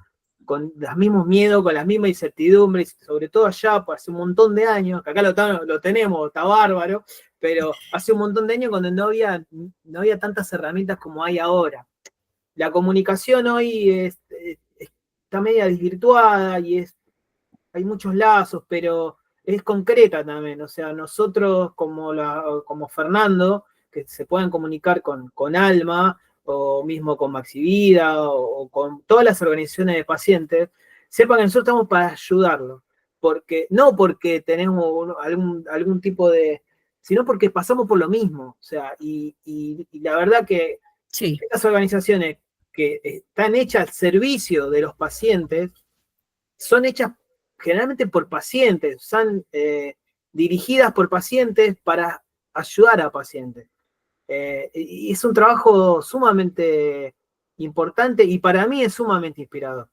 con los mismos miedos, con las mismas incertidumbres, sobre todo allá, pues hace un montón de años, que acá lo tenemos, está bárbaro, pero hace un montón de años cuando no había tantas herramientas como hay ahora. La comunicación hoy está media desvirtuada y hay muchos lazos, pero es concreta también. O sea, nosotros como Fernando, que se puedan comunicar con Alma, o mismo con Maxi Vida, o con todas las organizaciones de pacientes, sepan que nosotros estamos para ayudarlos. No porque tenemos algún tipo de, sino porque pasamos por lo mismo. O sea, y la verdad que sí. estas organizaciones que están hechas al servicio de los pacientes, son hechas generalmente por pacientes, son dirigidas por pacientes para ayudar a pacientes. Y es un trabajo sumamente importante y para mí es sumamente inspirador.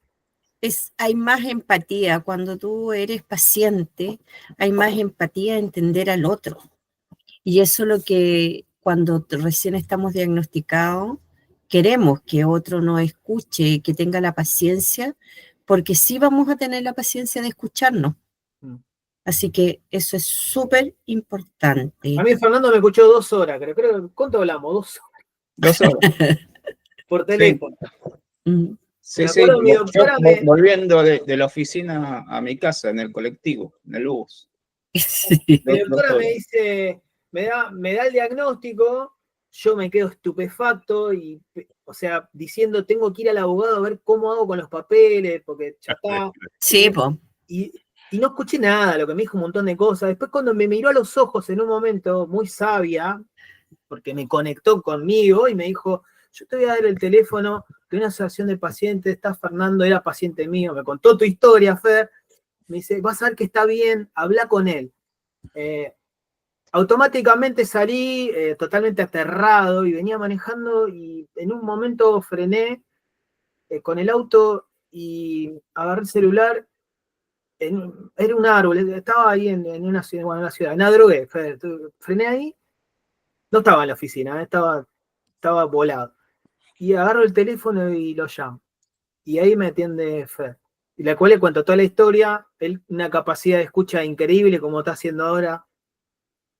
Hay más empatía. Cuando tú eres paciente, hay más empatía a entender al otro. Y eso es lo que cuando recién estamos diagnosticados, queremos que otro nos escuche, que tenga la paciencia, porque sí vamos a tener la paciencia de escucharnos. Así que eso es súper importante. A mí Fernando me escuchó 2 horas, creo. ¿Cuánto hablamos? 2 horas. 2 horas. Por teléfono. Sí. Sí, Me sí, acuerdo, mi doctora volviendo de la oficina a mi casa, en el colectivo, en el bus. Sí. Mi doctora me dice, me da el diagnóstico, yo me quedo estupefacto y, o sea, diciendo, tengo que ir al abogado a ver cómo hago con los papeles, porque ya está. Sí, pues. Y no escuché nada, lo que me dijo un montón de cosas. Después cuando me miró a los ojos en un momento muy sabia, porque me conectó conmigo y me dijo, yo te voy a dar el teléfono de una asociación de pacientes, está Fernando, era paciente mío, me contó tu historia, Fer, me dice, vas a ver que está bien, habla con él. Automáticamente salí totalmente aterrado y venía manejando y en un momento frené con el auto y agarré el celular. Era un árbol, estaba ahí en una ciudad, me drogué, frené ahí, no estaba en la oficina, estaba volado. Y agarro el teléfono y lo llamo. Y ahí me atiende Fer. Y la cual le cuento toda la historia, él una capacidad de escucha increíble, como está haciendo ahora,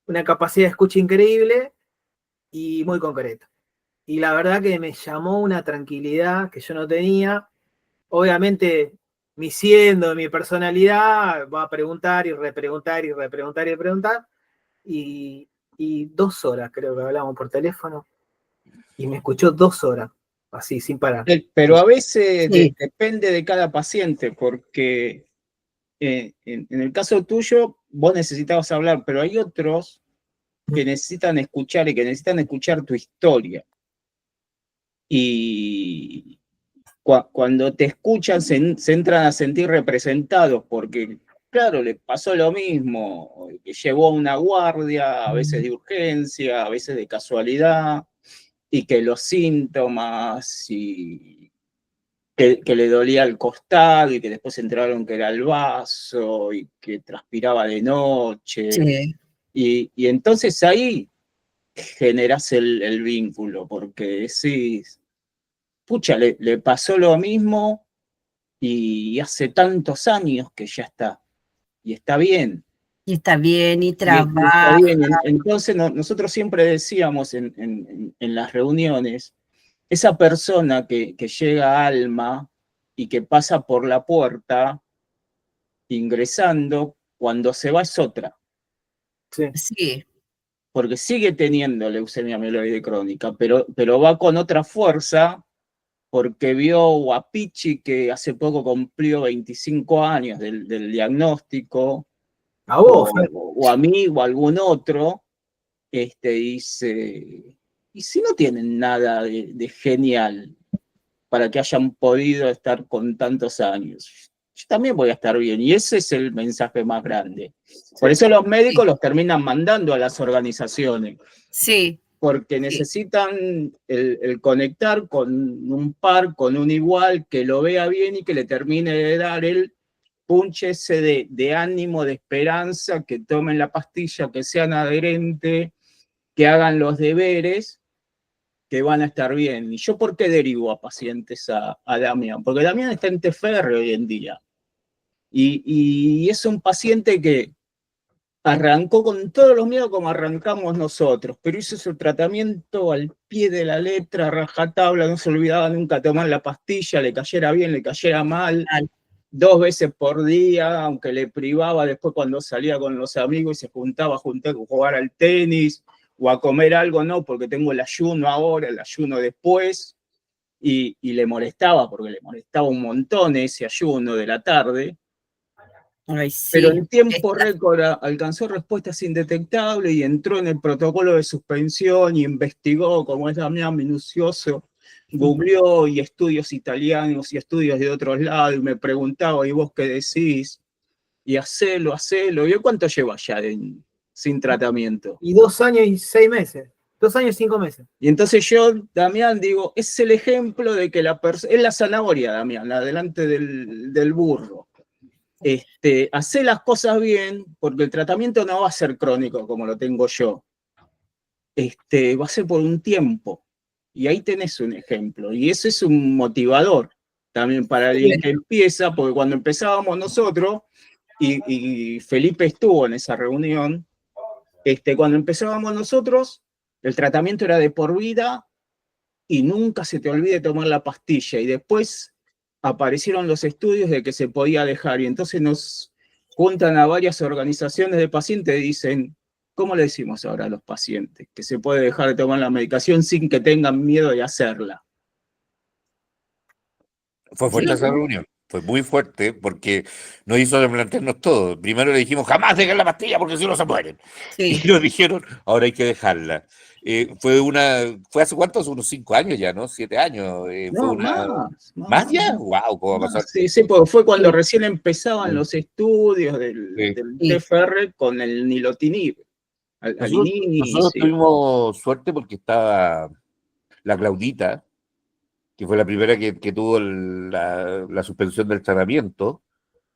una capacidad de escucha increíble y muy concreta. y la verdad que me llamó una tranquilidad que yo no tenía. Obviamente, siendo mi personalidad, va a preguntar y repreguntar y repreguntar y repreguntar. Y 2 horas creo que hablamos por teléfono y me escuchó 2 horas, así, sin parar. Pero a veces Sí. depende de cada paciente, porque en el caso tuyo vos necesitabas hablar, pero hay otros que necesitan escuchar y que necesitan escuchar tu historia. Y cuando te escuchan se entran a sentir representados, porque claro, les pasó lo mismo, que llevó a una guardia, a veces de urgencia, a veces de casualidad, y que los síntomas, y que le dolía el costado, y que después se enteraron que era el vaso, y que transpiraba de noche. Sí. Y entonces ahí generás el vínculo, porque decís, pucha, le pasó lo mismo y hace tantos años que ya está, y está bien. Y está bien, y Y está trabaja. bien. Entonces nosotros siempre decíamos en las reuniones, esa persona que llega a Alma y que pasa por la puerta ingresando, cuando se va es otra, Sí. Sí, porque sigue teniendo leucemia mieloide crónica, pero va con otra fuerza, porque vio a Pichi, que hace poco cumplió 25 años del diagnóstico, A vos, Fer. o a mí o a algún otro, dice, ¿y si no tienen nada de genial para que hayan podido estar con tantos años? Yo también voy a estar bien, y ese es el mensaje más grande. Por eso los médicos los terminan mandando a las organizaciones, sí, porque necesitan el conectar con un par, con un igual, que lo vea bien y que le termine de dar el punch ese de ánimo, de esperanza, que tomen la pastilla, que sean adherentes, que hagan los deberes, que van a estar bien. ¿Y yo por qué derivo a pacientes a Damián? Porque Damián está en TFR hoy en día. Y es un paciente que arrancó con todos los miedos como arrancamos nosotros, pero hizo su tratamiento al pie de la letra, rajatabla, no se olvidaba nunca tomar la pastilla, le cayera bien, le cayera mal, 2 veces por día, aunque le privaba después cuando salía con los amigos y se juntaba a jugar al tenis o a comer algo, no, porque tengo el ayuno ahora, el ayuno después, y le molestaba, porque le molestaba un montón ese ayuno de la tarde. ay, Pero sí. en tiempo récord alcanzó respuestas indetectables y entró en el protocolo de suspensión y investigó, como es Damián, minucioso, googleó y estudios italianos y estudios de otros lados, y me preguntaba, ¿y vos qué decís? Y hacelo. ¿Y cuánto lleva ya sin tratamiento? Y 2 años y 6 meses. 2 años y 5 meses. Y entonces yo, Damián, digo, es el ejemplo de que es la zanahoria, Damián, adelante del burro. Hacer las cosas bien, porque el tratamiento no va a ser crónico como lo tengo yo. Va a ser por un tiempo. Y ahí tenés un ejemplo. Y ese es un motivador también para alguien que empieza, porque cuando empezábamos nosotros, y Felipe estuvo en esa reunión, cuando empezábamos nosotros, el tratamiento era de por vida y nunca se te olvide tomar la pastilla. Y después aparecieron los estudios de que se podía dejar, y entonces nos juntan a varias organizaciones de pacientes y dicen, ¿cómo le decimos ahora a los pacientes que se puede dejar de tomar la medicación sin que tengan miedo de hacerla? Fue fuerte esa reunión, fue muy fuerte porque nos hizo replantearnos todo. Primero le dijimos, jamás dejen la pastilla porque si no se mueren. Sí. Y nos dijeron, ahora hay que dejarla. Fue hace cuántos, unos 5 años ya, ¿no? 7 años. No, ¿Más ya? Wow, ¿cómo va a pasar? Sí, porque fue cuando recién empezaban los estudios del TFR con el nilotinib. Nosotros tuvimos suerte porque estaba la Claudita, que fue la primera que tuvo la suspensión del tratamiento.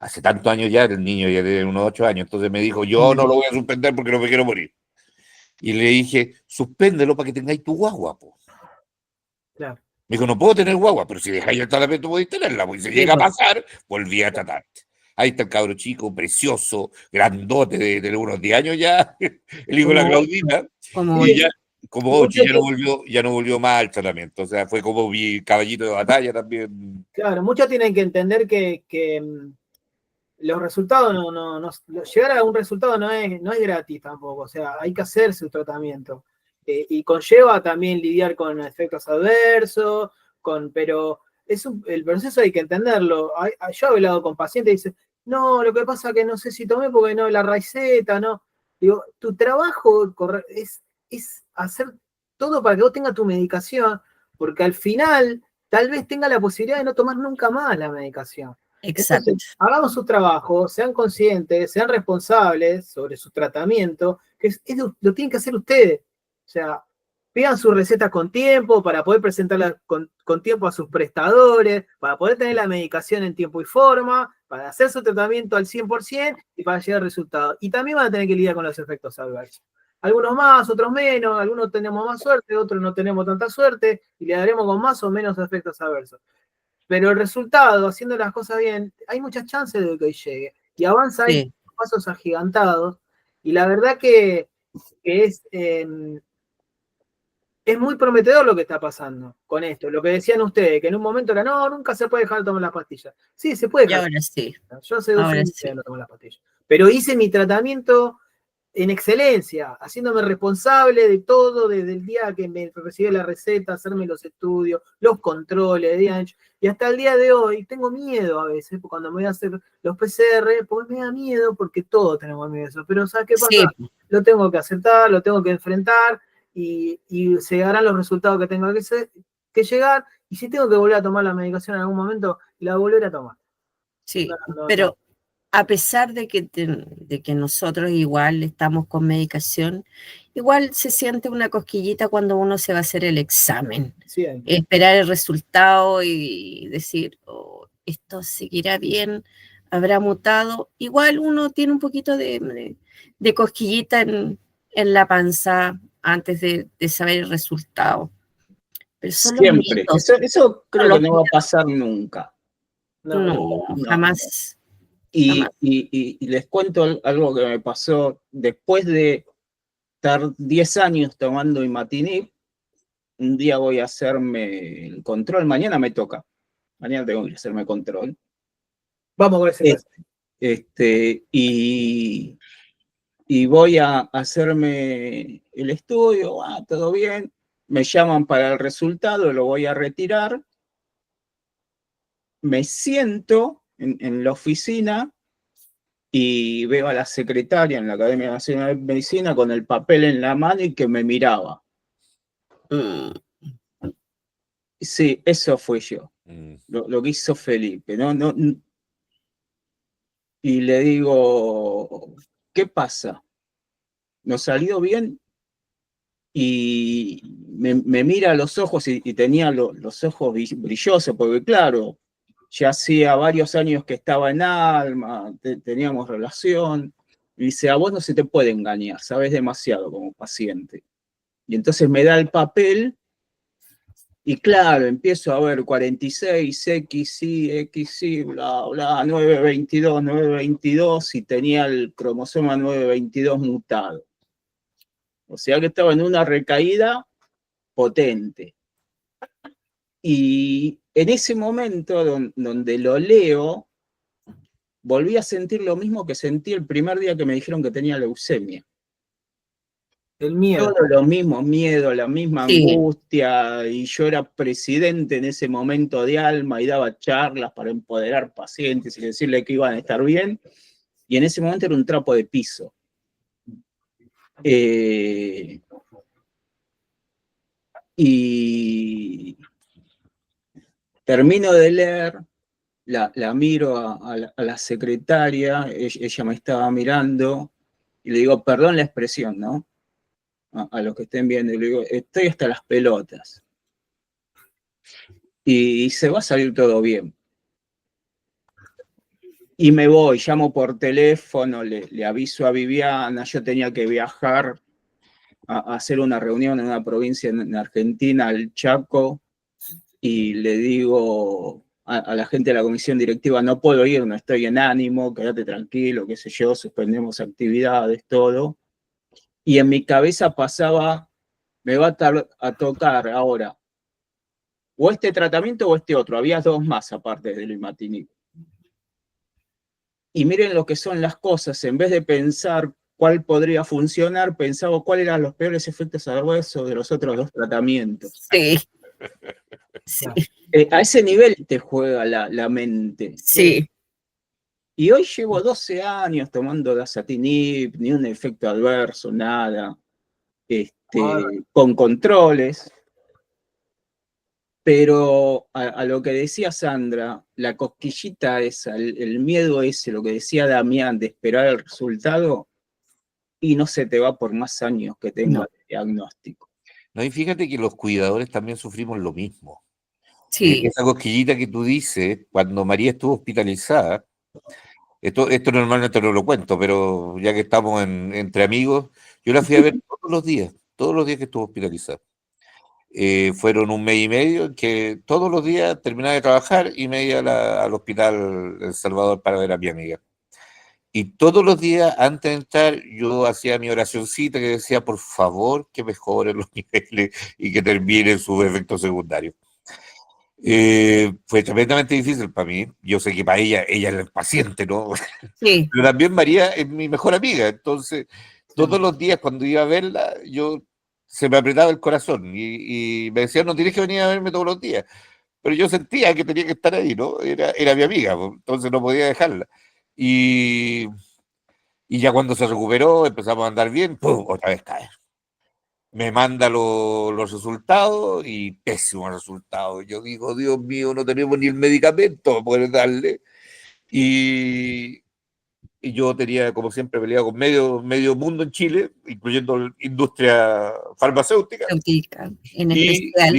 Hace tantos años ya, el niño ya tiene unos 8 años, entonces me dijo, yo no lo voy a suspender porque no me quiero morir. Y le dije, suspéndelo para que tengáis tu guagua, po. Claro. Me dijo, no puedo tener guagua, pero si dejáis el tratamiento podéis tenerla, porque si llega a pasar, volví a tratarte. Ahí está el cabro chico, precioso, grandote, de unos 10 años ya, el hijo de la Claudita. Como Mucho Ochi, que- ya no volvió más al tratamiento. O sea, fue como mi caballito de batalla también. claro, muchos tienen que entender que los resultados llegar a un resultado no es gratis tampoco, o sea, hay que hacer su tratamiento. Y conlleva también lidiar con efectos adversos, pero el proceso hay que entenderlo. Yo he hablado con pacientes y dicen, no, lo que pasa es que no sé si tomé porque no, la receta, no. Digo, tu trabajo es hacer todo para que vos tengas tu medicación, porque al final tal vez tenga la posibilidad de no tomar nunca más la medicación. Exacto. Entonces, hagamos su trabajo, sean conscientes, sean responsables sobre su tratamiento, lo tienen que hacer ustedes. O sea, pidan sus recetas con tiempo para poder presentarlas con tiempo a sus prestadores, para poder tener la medicación en tiempo y forma, para hacer su tratamiento al 100% y para llegar al resultado. Y también van a tener que lidiar con los efectos adversos. Algunos más, otros menos, algunos tenemos más suerte, otros no tenemos tanta suerte y le daremos con más o menos efectos adversos. Pero el resultado, haciendo las cosas bien, hay muchas chances de que hoy llegue. Y avanza, hay Sí, pasos agigantados. Y la verdad que es muy prometedor lo que está pasando con esto. Lo que decían ustedes, que en un momento era, no, nunca se puede dejar de tomar las pastillas. Sí, se puede y dejar. ahora sí, Yo hace 2 ahora años sí. que no tomo las pastillas. Pero hice mi tratamiento en excelencia, haciéndome responsable de todo desde el día que me recibí la receta, hacerme los estudios, los controles, y hasta el día de hoy tengo miedo a veces cuando me voy a hacer los PCR, porque me da miedo, porque todos tenemos miedo de eso, pero ¿sabes qué pasa? Sí, Lo tengo que aceptar, lo tengo que enfrentar y llegarán los resultados que tengo que llegar, y si tengo que volver a tomar la medicación en algún momento, la volveré a tomar. sí, No. pero a pesar de que nosotros igual estamos con medicación, igual se siente una cosquillita cuando uno se va a hacer el examen. Sí, Esperar el resultado y decir, oh, esto seguirá bien, habrá mutado. Igual uno tiene un poquito de cosquillita en la panza antes de saber el resultado. Pero son los Siempre. miedos, Eso son creo que los no va a miedos. pasar nunca. No, No. jamás, jamás. Y les cuento algo que me pasó después de estar 10 años tomando imatinib. Un día voy a hacerme el control, mañana me toca. Mañana tengo que hacerme control. Vamos con ese caso. Y voy a hacerme el estudio, todo bien. Me llaman para el resultado, lo voy a retirar. Me siento en la oficina y veo a la secretaria en la Academia Nacional de Medicina con el papel en la mano y que me miraba. Mm, Sí, eso fue yo, Mm. lo que hizo Felipe, ¿no? Y le digo, ¿qué pasa? ¿Nos salió bien? Y me mira a los ojos y tenía los ojos brillosos, porque claro, ya hacía varios años que estaba en Alma, teníamos relación. Y dice, a vos no se te puede engañar, sabes demasiado como paciente. Y entonces me da el papel y claro, empiezo a ver 46, XY, bla, bla, 922, y tenía el cromosoma 922 mutado. O sea que estaba en una recaída potente. Y en ese momento donde lo leo, volví a sentir lo mismo que sentí el primer día que me dijeron que tenía leucemia. El miedo. Todo lo mismo, miedo, la misma sí, angustia, y yo era presidente en ese momento de Alma y daba charlas para empoderar pacientes y decirles que iban a estar bien, y en ese momento era un trapo de piso. Y termino de leer, la miro a la secretaria, ella me estaba mirando, y le digo, perdón la expresión, ¿no? A los que estén viendo, y le digo, estoy hasta las pelotas. Y se va a salir todo bien. Y me voy, llamo por teléfono, le aviso a Viviana, yo tenía que viajar a hacer una reunión en una provincia en Argentina, al Chaco, y le digo a la gente de la comisión directiva, no puedo ir, no estoy en ánimo, quédate tranquilo, qué sé yo, suspendemos actividades, todo. Y en mi cabeza pasaba me va a tocar ahora o este tratamiento o este otro. Había dos más aparte del imatinib. Y miren lo que son las cosas, en vez de pensar cuál podría funcionar, pensaba cuáles eran los peores efectos adversos de los otros dos tratamientos. Sí. Sí. A ese nivel te juega la mente. Sí. Y hoy llevo 12 años tomando dasatinib, ni un efecto adverso, nada, con controles. Pero a lo que decía Sandra, la cosquillita esa, el miedo ese, lo que decía Damián, de esperar el resultado, y no se te va por más años que tenga el diagnóstico. No, y fíjate que los cuidadores también sufrimos lo mismo. Sí. Esa cosquillita que tú dices, cuando María estuvo hospitalizada, esto normalmente no lo cuento, pero ya que estamos entre amigos, yo la fui a ver todos los días que estuvo hospitalizada. Fueron un mes y medio en que todos los días terminaba de trabajar y me iba al hospital El Salvador para ver a mi amiga. Y todos los días, antes de entrar, yo hacía mi oracioncita que decía, por favor, que mejoren los niveles y que terminen sus efectos secundarios. Fue tremendamente difícil para mí. Yo sé que para ella es el paciente, ¿no? Sí. Pero también María es mi mejor amiga. Entonces, todos los días cuando iba a verla, se me apretaba el corazón y me decía, no tienes que venir a verme todos los días. Pero yo sentía que tenía que estar ahí, ¿no? Era mi amiga, entonces no podía dejarla. Y ya cuando se recuperó, empezamos a andar bien, ¡pum! Otra vez cae. Me manda los resultados y pésimos resultados. Yo digo, Dios mío, no tenemos ni el medicamento para poder darle. Y yo tenía, como siempre, peleado con medio mundo en Chile, incluyendo la industria farmacéutica. En Y especial.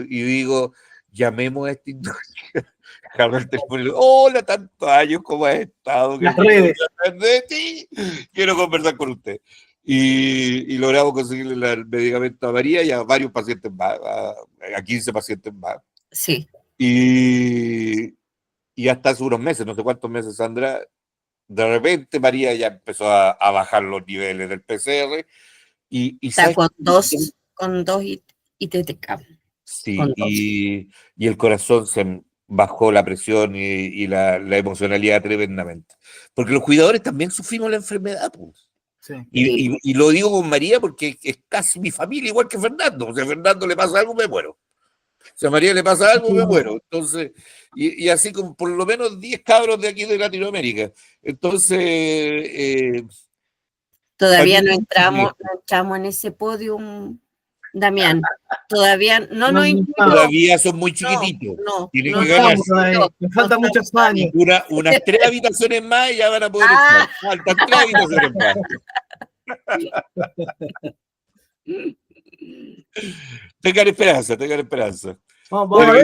digo, llamemos a esta industria. Agarré el teléfono y le digo, hola, tantos años, ¿cómo has estado? Las redes. De ti. Quiero conversar con usted. Y logramos conseguirle el medicamento a María y a varios pacientes más, a 15 pacientes más. Sí. Y hasta hace unos meses, no sé cuántos meses, Sandra, de repente María ya empezó a bajar los niveles del PCR Está con dos y te sí, y el corazón se bajó la presión y la emocionalidad tremendamente. Porque los cuidadores también sufrimos la enfermedad, pues. Sí. Y lo digo con María porque es casi mi familia, igual que Fernando. O sea, a Fernando le pasa algo, me muero. Si a María le pasa algo, me muero. Entonces, y así como por lo menos 10 cabros de aquí de Latinoamérica. Entonces, todavía no entramos en ese podium, Damián. Todavía no nos incluyó. Todavía son muy chiquititos. Tienen que ganarse. Me faltan muchos años. Unas 3 habitaciones más y ya van a poder entrar. Faltan 3 habitaciones más. Tengan esperanza. Bueno,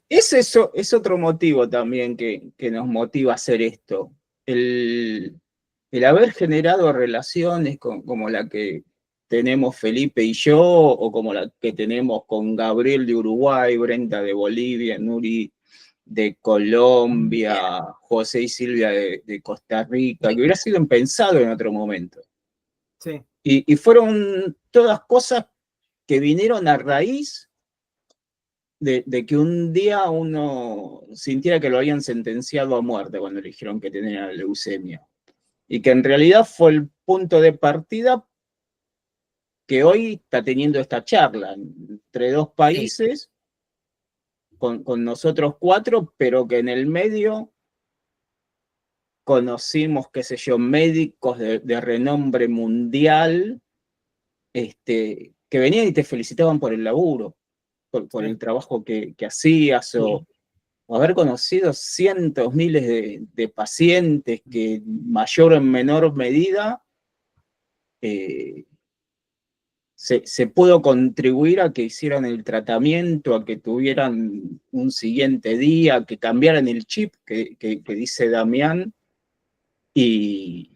es otro motivo también que nos motiva a hacer esto. El haber generado relaciones como la que tenemos Felipe y yo, o como la que tenemos con Gabriel de Uruguay, Brenda de Bolivia, Nuri de Colombia, José y Silvia de Costa Rica, que hubiera sido impensado en otro momento. Sí. Y fueron todas cosas que vinieron a raíz de que un día uno sintiera que lo habían sentenciado a muerte cuando le dijeron que tenía leucemia. Y que en realidad fue el punto de partida que hoy está teniendo esta charla entre dos países, con nosotros 4, pero que en el medio conocimos, qué sé yo, médicos de renombre mundial, que venían y te felicitaban por el laburo, por el trabajo que hacías, o haber conocido cientos, miles de pacientes que en mayor o en menor medida se pudo contribuir a que hicieran el tratamiento, a que tuvieran un siguiente día, que cambiaran el chip que dice Damián y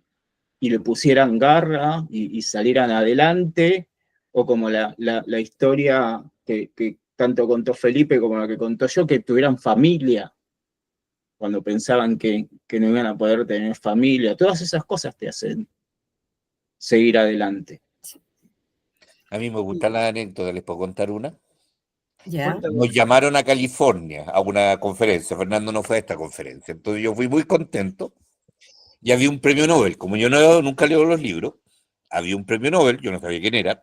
le pusieran garra y salieran adelante, o como la historia que tanto contó Felipe como la que conté yo, que tuvieran familia cuando pensaban que no iban a poder tener familia. Todas esas cosas te hacen seguir adelante. A mí me gustan las anécdotas, les puedo contar una. Ya. Cuéntame. Nos llamaron a California a una conferencia. Fernando no fue a esta conferencia. Entonces yo fui muy contento y había un premio Nobel. Como yo nunca leo los libros, había un premio Nobel, yo no sabía quién era.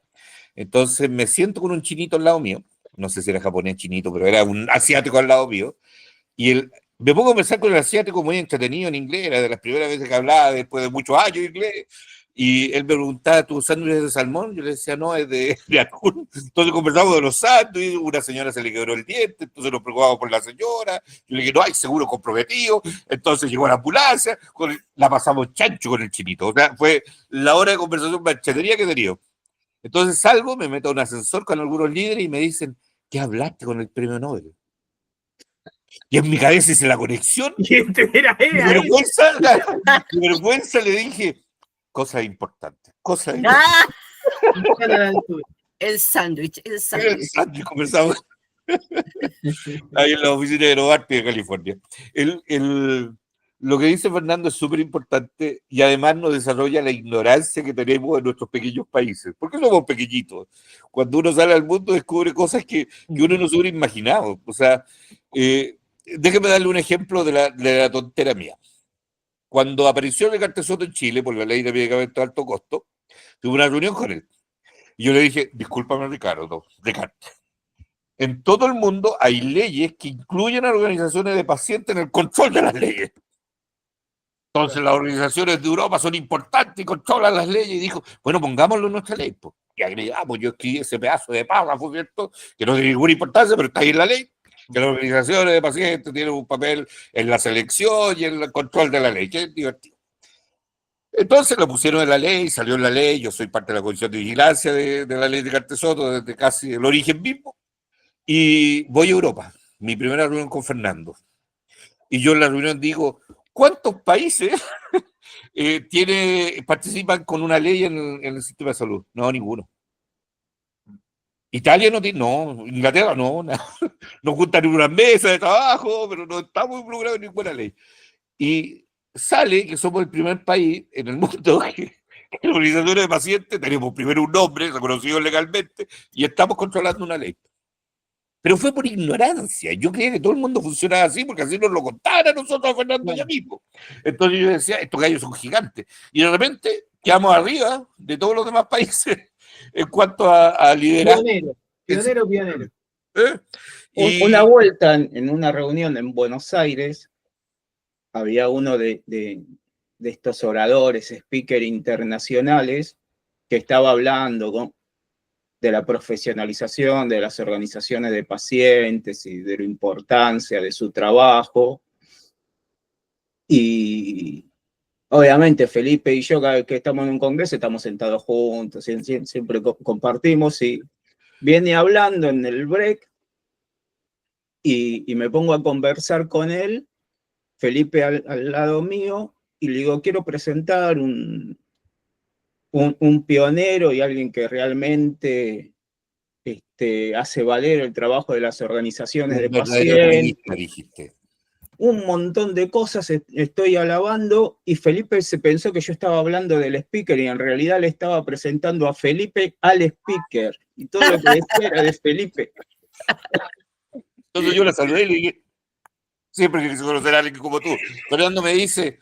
Entonces me siento con un chinito al lado mío. No sé si era japonés chinito, pero era un asiático al lado mío. Y me pongo a conversar con el asiático muy entretenido en inglés. Era de las primeras veces que hablaba después de muchos años de inglés. Y él me preguntaba, ¿tu sándwich es de salmón? Yo le decía, no, es de atún. Entonces conversamos de los sándwiches, una señora se le quebró el diente, entonces nos preocupamos por la señora. Yo le dije, no hay seguro comprometido. Entonces llegó la ambulancia, la pasamos chancho con el chinito. O sea, fue la hora de conversación más entretenida que he tenido. Entonces salgo, me meto a un ascensor con algunos líderes y me dicen, ¿qué hablaste con el premio Nobel? Y en mi cabeza hice la conexión. Y era Mi vergüenza le dije, cosas importantes, cosas ¡Ah! importantes. El sándwich, el El sándwich. sándwich, conversamos ahí en la oficina de Novartis de California. Lo que dice Fernando es súper importante y además nos desarrolla la ignorancia que tenemos en nuestros pequeños países. ¿Por qué somos pequeñitos? Cuando uno sale al mundo descubre cosas que uno no se hubiera imaginado. O sea, déjeme darle un ejemplo de la tontera mía. Cuando apareció Descartes Soto en Chile por la ley de medicamentos de alto costo, tuve una reunión con él. Y yo le dije, discúlpame Ricardo, Descartes. En todo el mundo hay leyes que incluyen a organizaciones de pacientes en el control de las leyes. Entonces las organizaciones de Europa son importantes y controlan las leyes. Y dijo, bueno, pongámoslo en nuestra ley. Pues. Y agregamos, yo escribí ese pedazo de párrafo, ¿cierto? Que no tiene ninguna importancia, pero está ahí en la ley. Que las organizaciones de pacientes tienen un papel en la selección y en el control de la ley. Qué divertido. Entonces lo pusieron en la ley, salió en la ley. Yo soy parte de la comisión de vigilancia de la ley de Descartes Soto desde casi el origen mismo. Y voy a Europa, mi primera reunión con Fernando. Y yo en la reunión digo, ¿cuántos países participan con una ley en el sistema de salud? No, ninguno. Italia no tiene, no, Inglaterra no, nos juntan en una mesa de trabajo, pero no estamos involucrados en ninguna ley. Y sale que somos el primer país en el mundo que en organizaciones de pacientes tenemos primero un nombre reconocido legalmente y estamos controlando una ley. Pero fue por ignorancia. Yo creía que todo el mundo funcionaba así porque así nos lo contaban a nosotros, a Fernando ya mismo. Entonces yo decía, estos gallos son gigantes. Y de repente quedamos arriba de todos los demás países en cuanto a liderazgo. Pionero. Una vuelta en una reunión en Buenos Aires, había uno de estos oradores, speaker internacionales, que estaba hablando de la profesionalización de las organizaciones de pacientes y de la importancia de su trabajo. Y obviamente Felipe y yo, cada vez que estamos en un congreso, estamos sentados juntos, siempre compartimos, y viene hablando en el break y me pongo a conversar con él, Felipe al lado mío, y le digo, quiero presentar un pionero y alguien que realmente hace valer el trabajo de las organizaciones de pacientes. Un montón de cosas estoy alabando y Felipe se pensó que yo estaba hablando del speaker y en realidad le estaba presentando a Felipe al speaker y todo lo que decía era de Felipe. Entonces yo la saludé y le dije, siempre quise conocer a alguien como tú. Fernando me dice,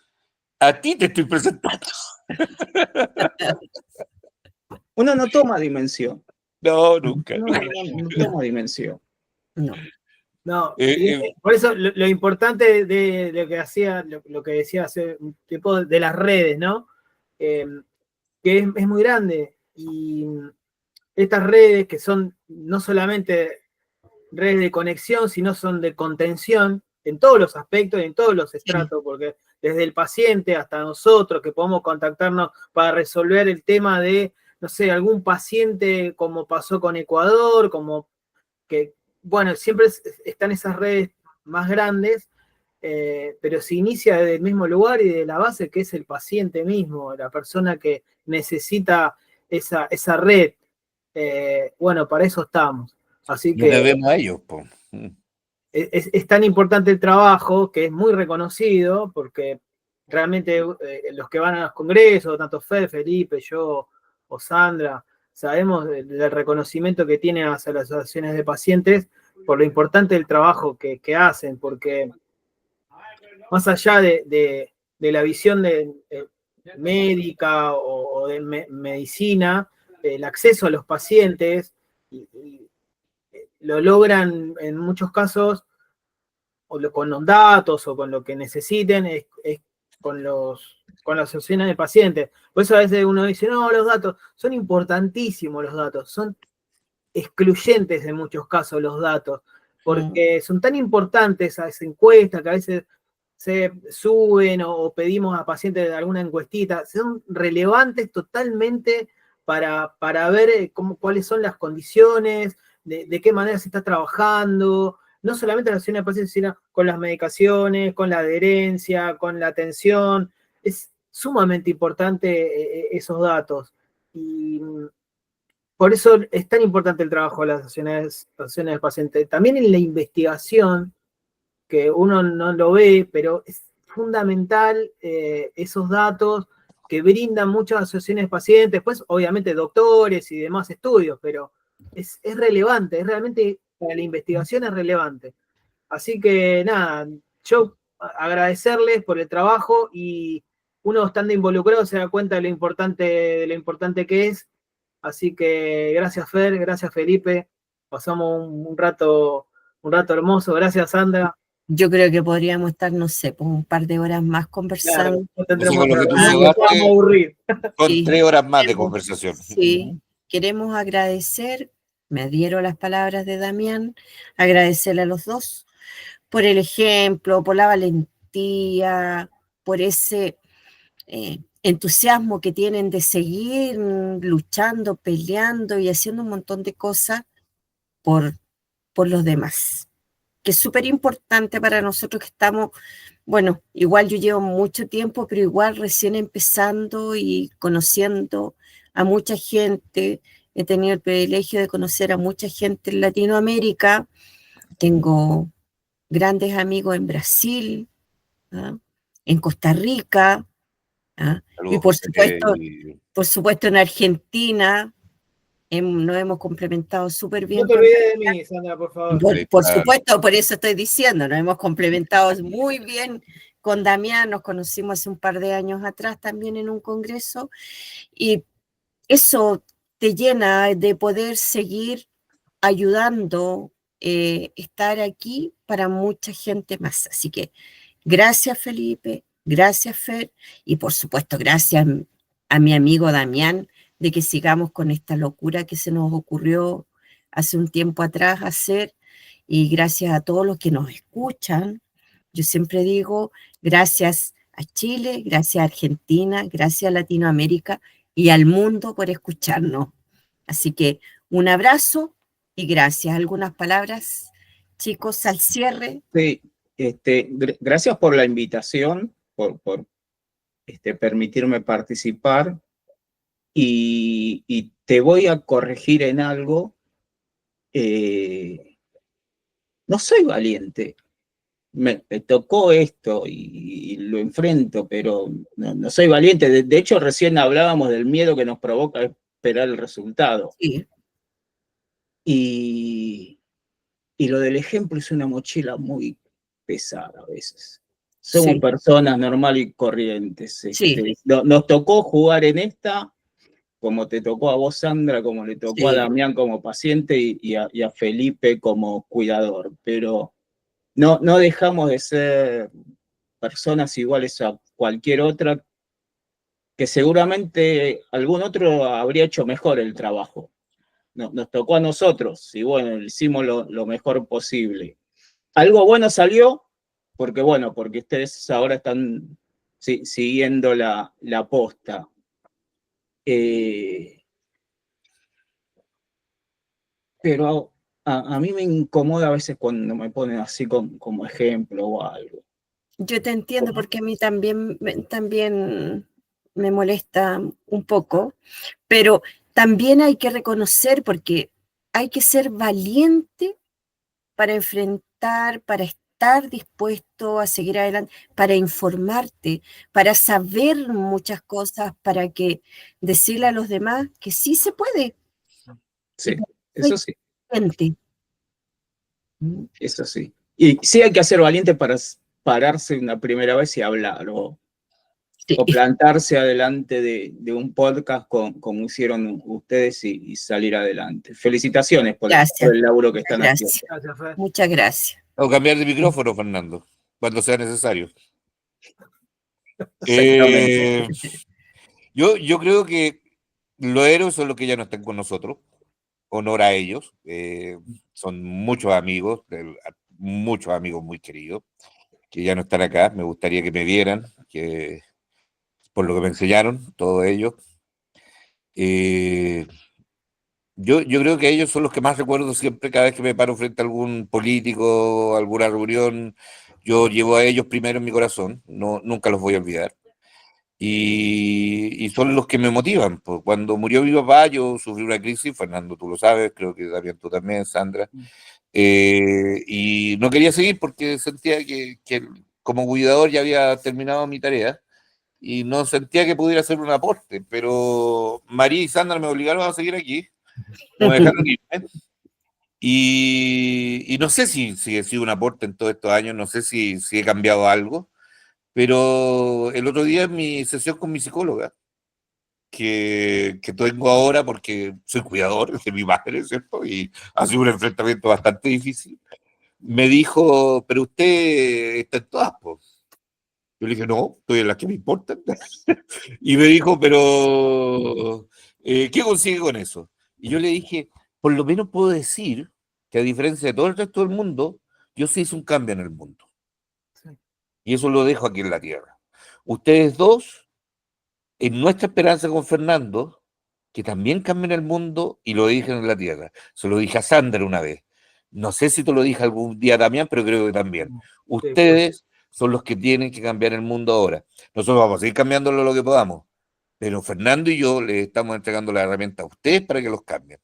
a ti te estoy presentando. Uno no toma dimensión. No, nunca. No toma dimensión. No, por eso lo importante de lo que hacía, lo que decía hace un tiempo de las redes, ¿no? Que es muy grande. Y estas redes que son no solamente redes de conexión, sino son de contención en todos los aspectos y en todos los estratos, porque desde el paciente hasta nosotros que podemos contactarnos para resolver el tema de, no sé, algún paciente como pasó con Ecuador, como que, bueno, siempre están esas redes más grandes, pero se inicia desde el mismo lugar y de la base que es el paciente mismo, la persona que necesita esa red. Bueno, para eso estamos. Así que debemos a ellos, po. Es tan importante el trabajo que es muy reconocido porque realmente los que van a los congresos, tanto Felipe, yo o Sandra, sabemos del reconocimiento que tienen hacia las asociaciones de pacientes por lo importante del trabajo que hacen, porque más allá de la visión médica o de medicina, el acceso a los pacientes y lo logran en muchos casos con los datos o con lo que necesiten, es con las asociaciones de pacientes. Por eso a veces uno dice, no, los datos, son importantísimos los datos, son excluyentes en muchos casos los datos, porque son tan importantes esas encuestas que a veces se suben o pedimos a pacientes de alguna encuestita, son relevantes totalmente para ver cuáles son las condiciones, de qué manera se está trabajando, no solamente en las acciones de pacientes, sino con las medicaciones, con la adherencia, con la atención. Es sumamente importante esos datos. Y por eso es tan importante el trabajo de las asociaciones de pacientes. También en la investigación, que uno no lo ve, pero es fundamental esos datos que brindan muchas asociaciones de pacientes, pues obviamente doctores y demás estudios, pero es relevante, es realmente para la investigación es relevante. Así que nada, yo agradecerles por el trabajo y uno estando involucrado se da cuenta de lo importante que es. Así que gracias Fer, gracias Felipe, pasamos un rato hermoso, gracias Sandra. Yo creo que podríamos estar, no sé, pues un par de horas más conversando. Claro, no tendremos con lo que tú no nos vamos a aburrir. Con Sí. 3 horas más de conversación. Sí, queremos agradecer, me adhiero a las palabras de Damián, agradecerle a los dos por el ejemplo, por la valentía, por ese entusiasmo que tienen de seguir luchando, peleando y haciendo un montón de cosas por los demás, que es súper importante para nosotros que estamos, bueno, igual yo llevo mucho tiempo, pero igual recién empezando y conociendo a mucha gente. He tenido el privilegio de conocer a mucha gente en Latinoamérica. Tengo grandes amigos en Brasil, ¿ah? En Costa Rica, ¿ah? Y Saludos, por supuesto en Argentina. Nos hemos complementado súper bien. No te olvides de mí, Sandra, por favor. Por supuesto, por eso estoy diciendo, nos hemos complementado muy bien con Damián, nos conocimos hace un par de años atrás también en un congreso, y eso te llena de poder seguir ayudando, estar aquí para mucha gente más. Así que gracias Felipe, gracias Fer, y por supuesto gracias a mi amigo Damián, de que sigamos con esta locura que se nos ocurrió hace un tiempo atrás hacer, y gracias a todos los que nos escuchan. Yo siempre digo gracias a Chile, gracias a Argentina, gracias a Latinoamérica y al mundo por escucharnos. Así que un abrazo y gracias. ¿Algunas palabras, chicos, al cierre? Sí, gracias por la invitación, por permitirme participar. Y te voy a corregir en algo. No soy valiente. Me tocó esto y lo enfrento, pero no soy valiente. De hecho, recién hablábamos del miedo que nos provoca esperar el resultado. Sí. Y lo del ejemplo es una mochila muy pesada a veces. Somos personas normales y corrientes. Sí. Nos tocó jugar en esta, como te tocó a vos, Sandra, como le tocó a Damián como paciente y a Felipe como cuidador, pero no dejamos de ser personas iguales a cualquier otra, que seguramente algún otro habría hecho mejor el trabajo. Nos tocó a nosotros y bueno, hicimos lo mejor posible. Algo bueno salió, porque ustedes ahora están siguiendo la posta. Pero a mí me incomoda a veces cuando me ponen así como ejemplo o algo. Yo te entiendo, porque a mí también me molesta un poco, pero también hay que reconocer, porque hay que ser valiente para enfrentar, para estar dispuesto a seguir adelante, para informarte, para saber muchas cosas, para que decirle a los demás que sí se puede, Sí, eso sí, Gente. eso sí. Y sí hay que ser valiente para pararse una primera vez y hablar, Sí. o plantarse adelante de un podcast como hicieron ustedes y salir adelante. Felicitaciones por el laburo que están haciendo. Gracias, Fer. Muchas gracias. O cambiar de micrófono, Fernando, cuando sea necesario. Exactamente. Yo creo que los héroes son los que ya no están con nosotros. Honor a ellos. Son muchos amigos muy queridos, que ya no están acá. Me gustaría que me vieran, que por lo que me enseñaron, todos ellos. Yo creo que ellos son los que más recuerdo siempre, cada vez que me paro frente a algún político, alguna reunión, yo llevo a ellos primero en mi corazón, no, nunca los voy a olvidar. Y son los que me motivan. Pues cuando murió mi papá, yo sufrí una crisis, Fernando, tú lo sabes, creo que también tú también, Sandra, y no quería seguir porque sentía que como cuidador ya había terminado mi tarea y no sentía que pudiera hacer un aporte, pero María y Sandra me obligaron a seguir aquí, no me dejaron irme. Y no sé si he sido un aporte en todos estos años, no sé si he cambiado algo, pero el otro día en mi sesión con mi psicóloga, que tengo ahora porque soy cuidador de mi madre, ¿cierto? Y ha sido un enfrentamiento bastante difícil, me dijo, pero usted está en todas, po. Yo le dije, no, estoy en las que me importan. Y me dijo, pero ¿qué consigue con eso? Y yo le dije, por lo menos puedo decir que a diferencia de todo el resto del mundo, yo sí hice un cambio en el mundo. Sí. Y eso lo dejo aquí en la tierra. Ustedes dos, en nuestra esperanza con Fernando, que también cambien el mundo, y lo dije en la tierra. Se lo dije a Sandra una vez. No sé si te lo dije algún día también, pero creo que también. Ustedes son los que tienen que cambiar el mundo ahora. Nosotros vamos a seguir cambiándolo lo que podamos, pero Fernando y yo les estamos entregando la herramienta a ustedes para que los cambien.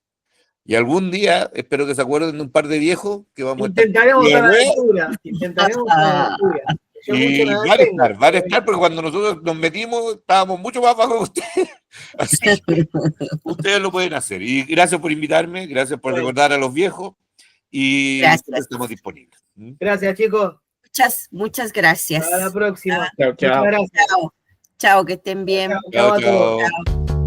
Y algún día, espero que se acuerden de un par de viejos que vamos a estar... Intentaremos estar a la altura. Intentaremos estar a la altura. Yo mucho Y nada van a tengo. estar, van a estar, porque cuando nosotros nos metimos estábamos mucho más bajo que ustedes. Así que ustedes lo pueden hacer. Y gracias por invitarme, gracias por recordar a los viejos. Y Gracias. estamos disponibles. Gracias, chicos. Muchas gracias. Hasta la próxima. Chao, chao. Muchas gracias. Chao. Chao, que estén bien. Chao a todos. Chao.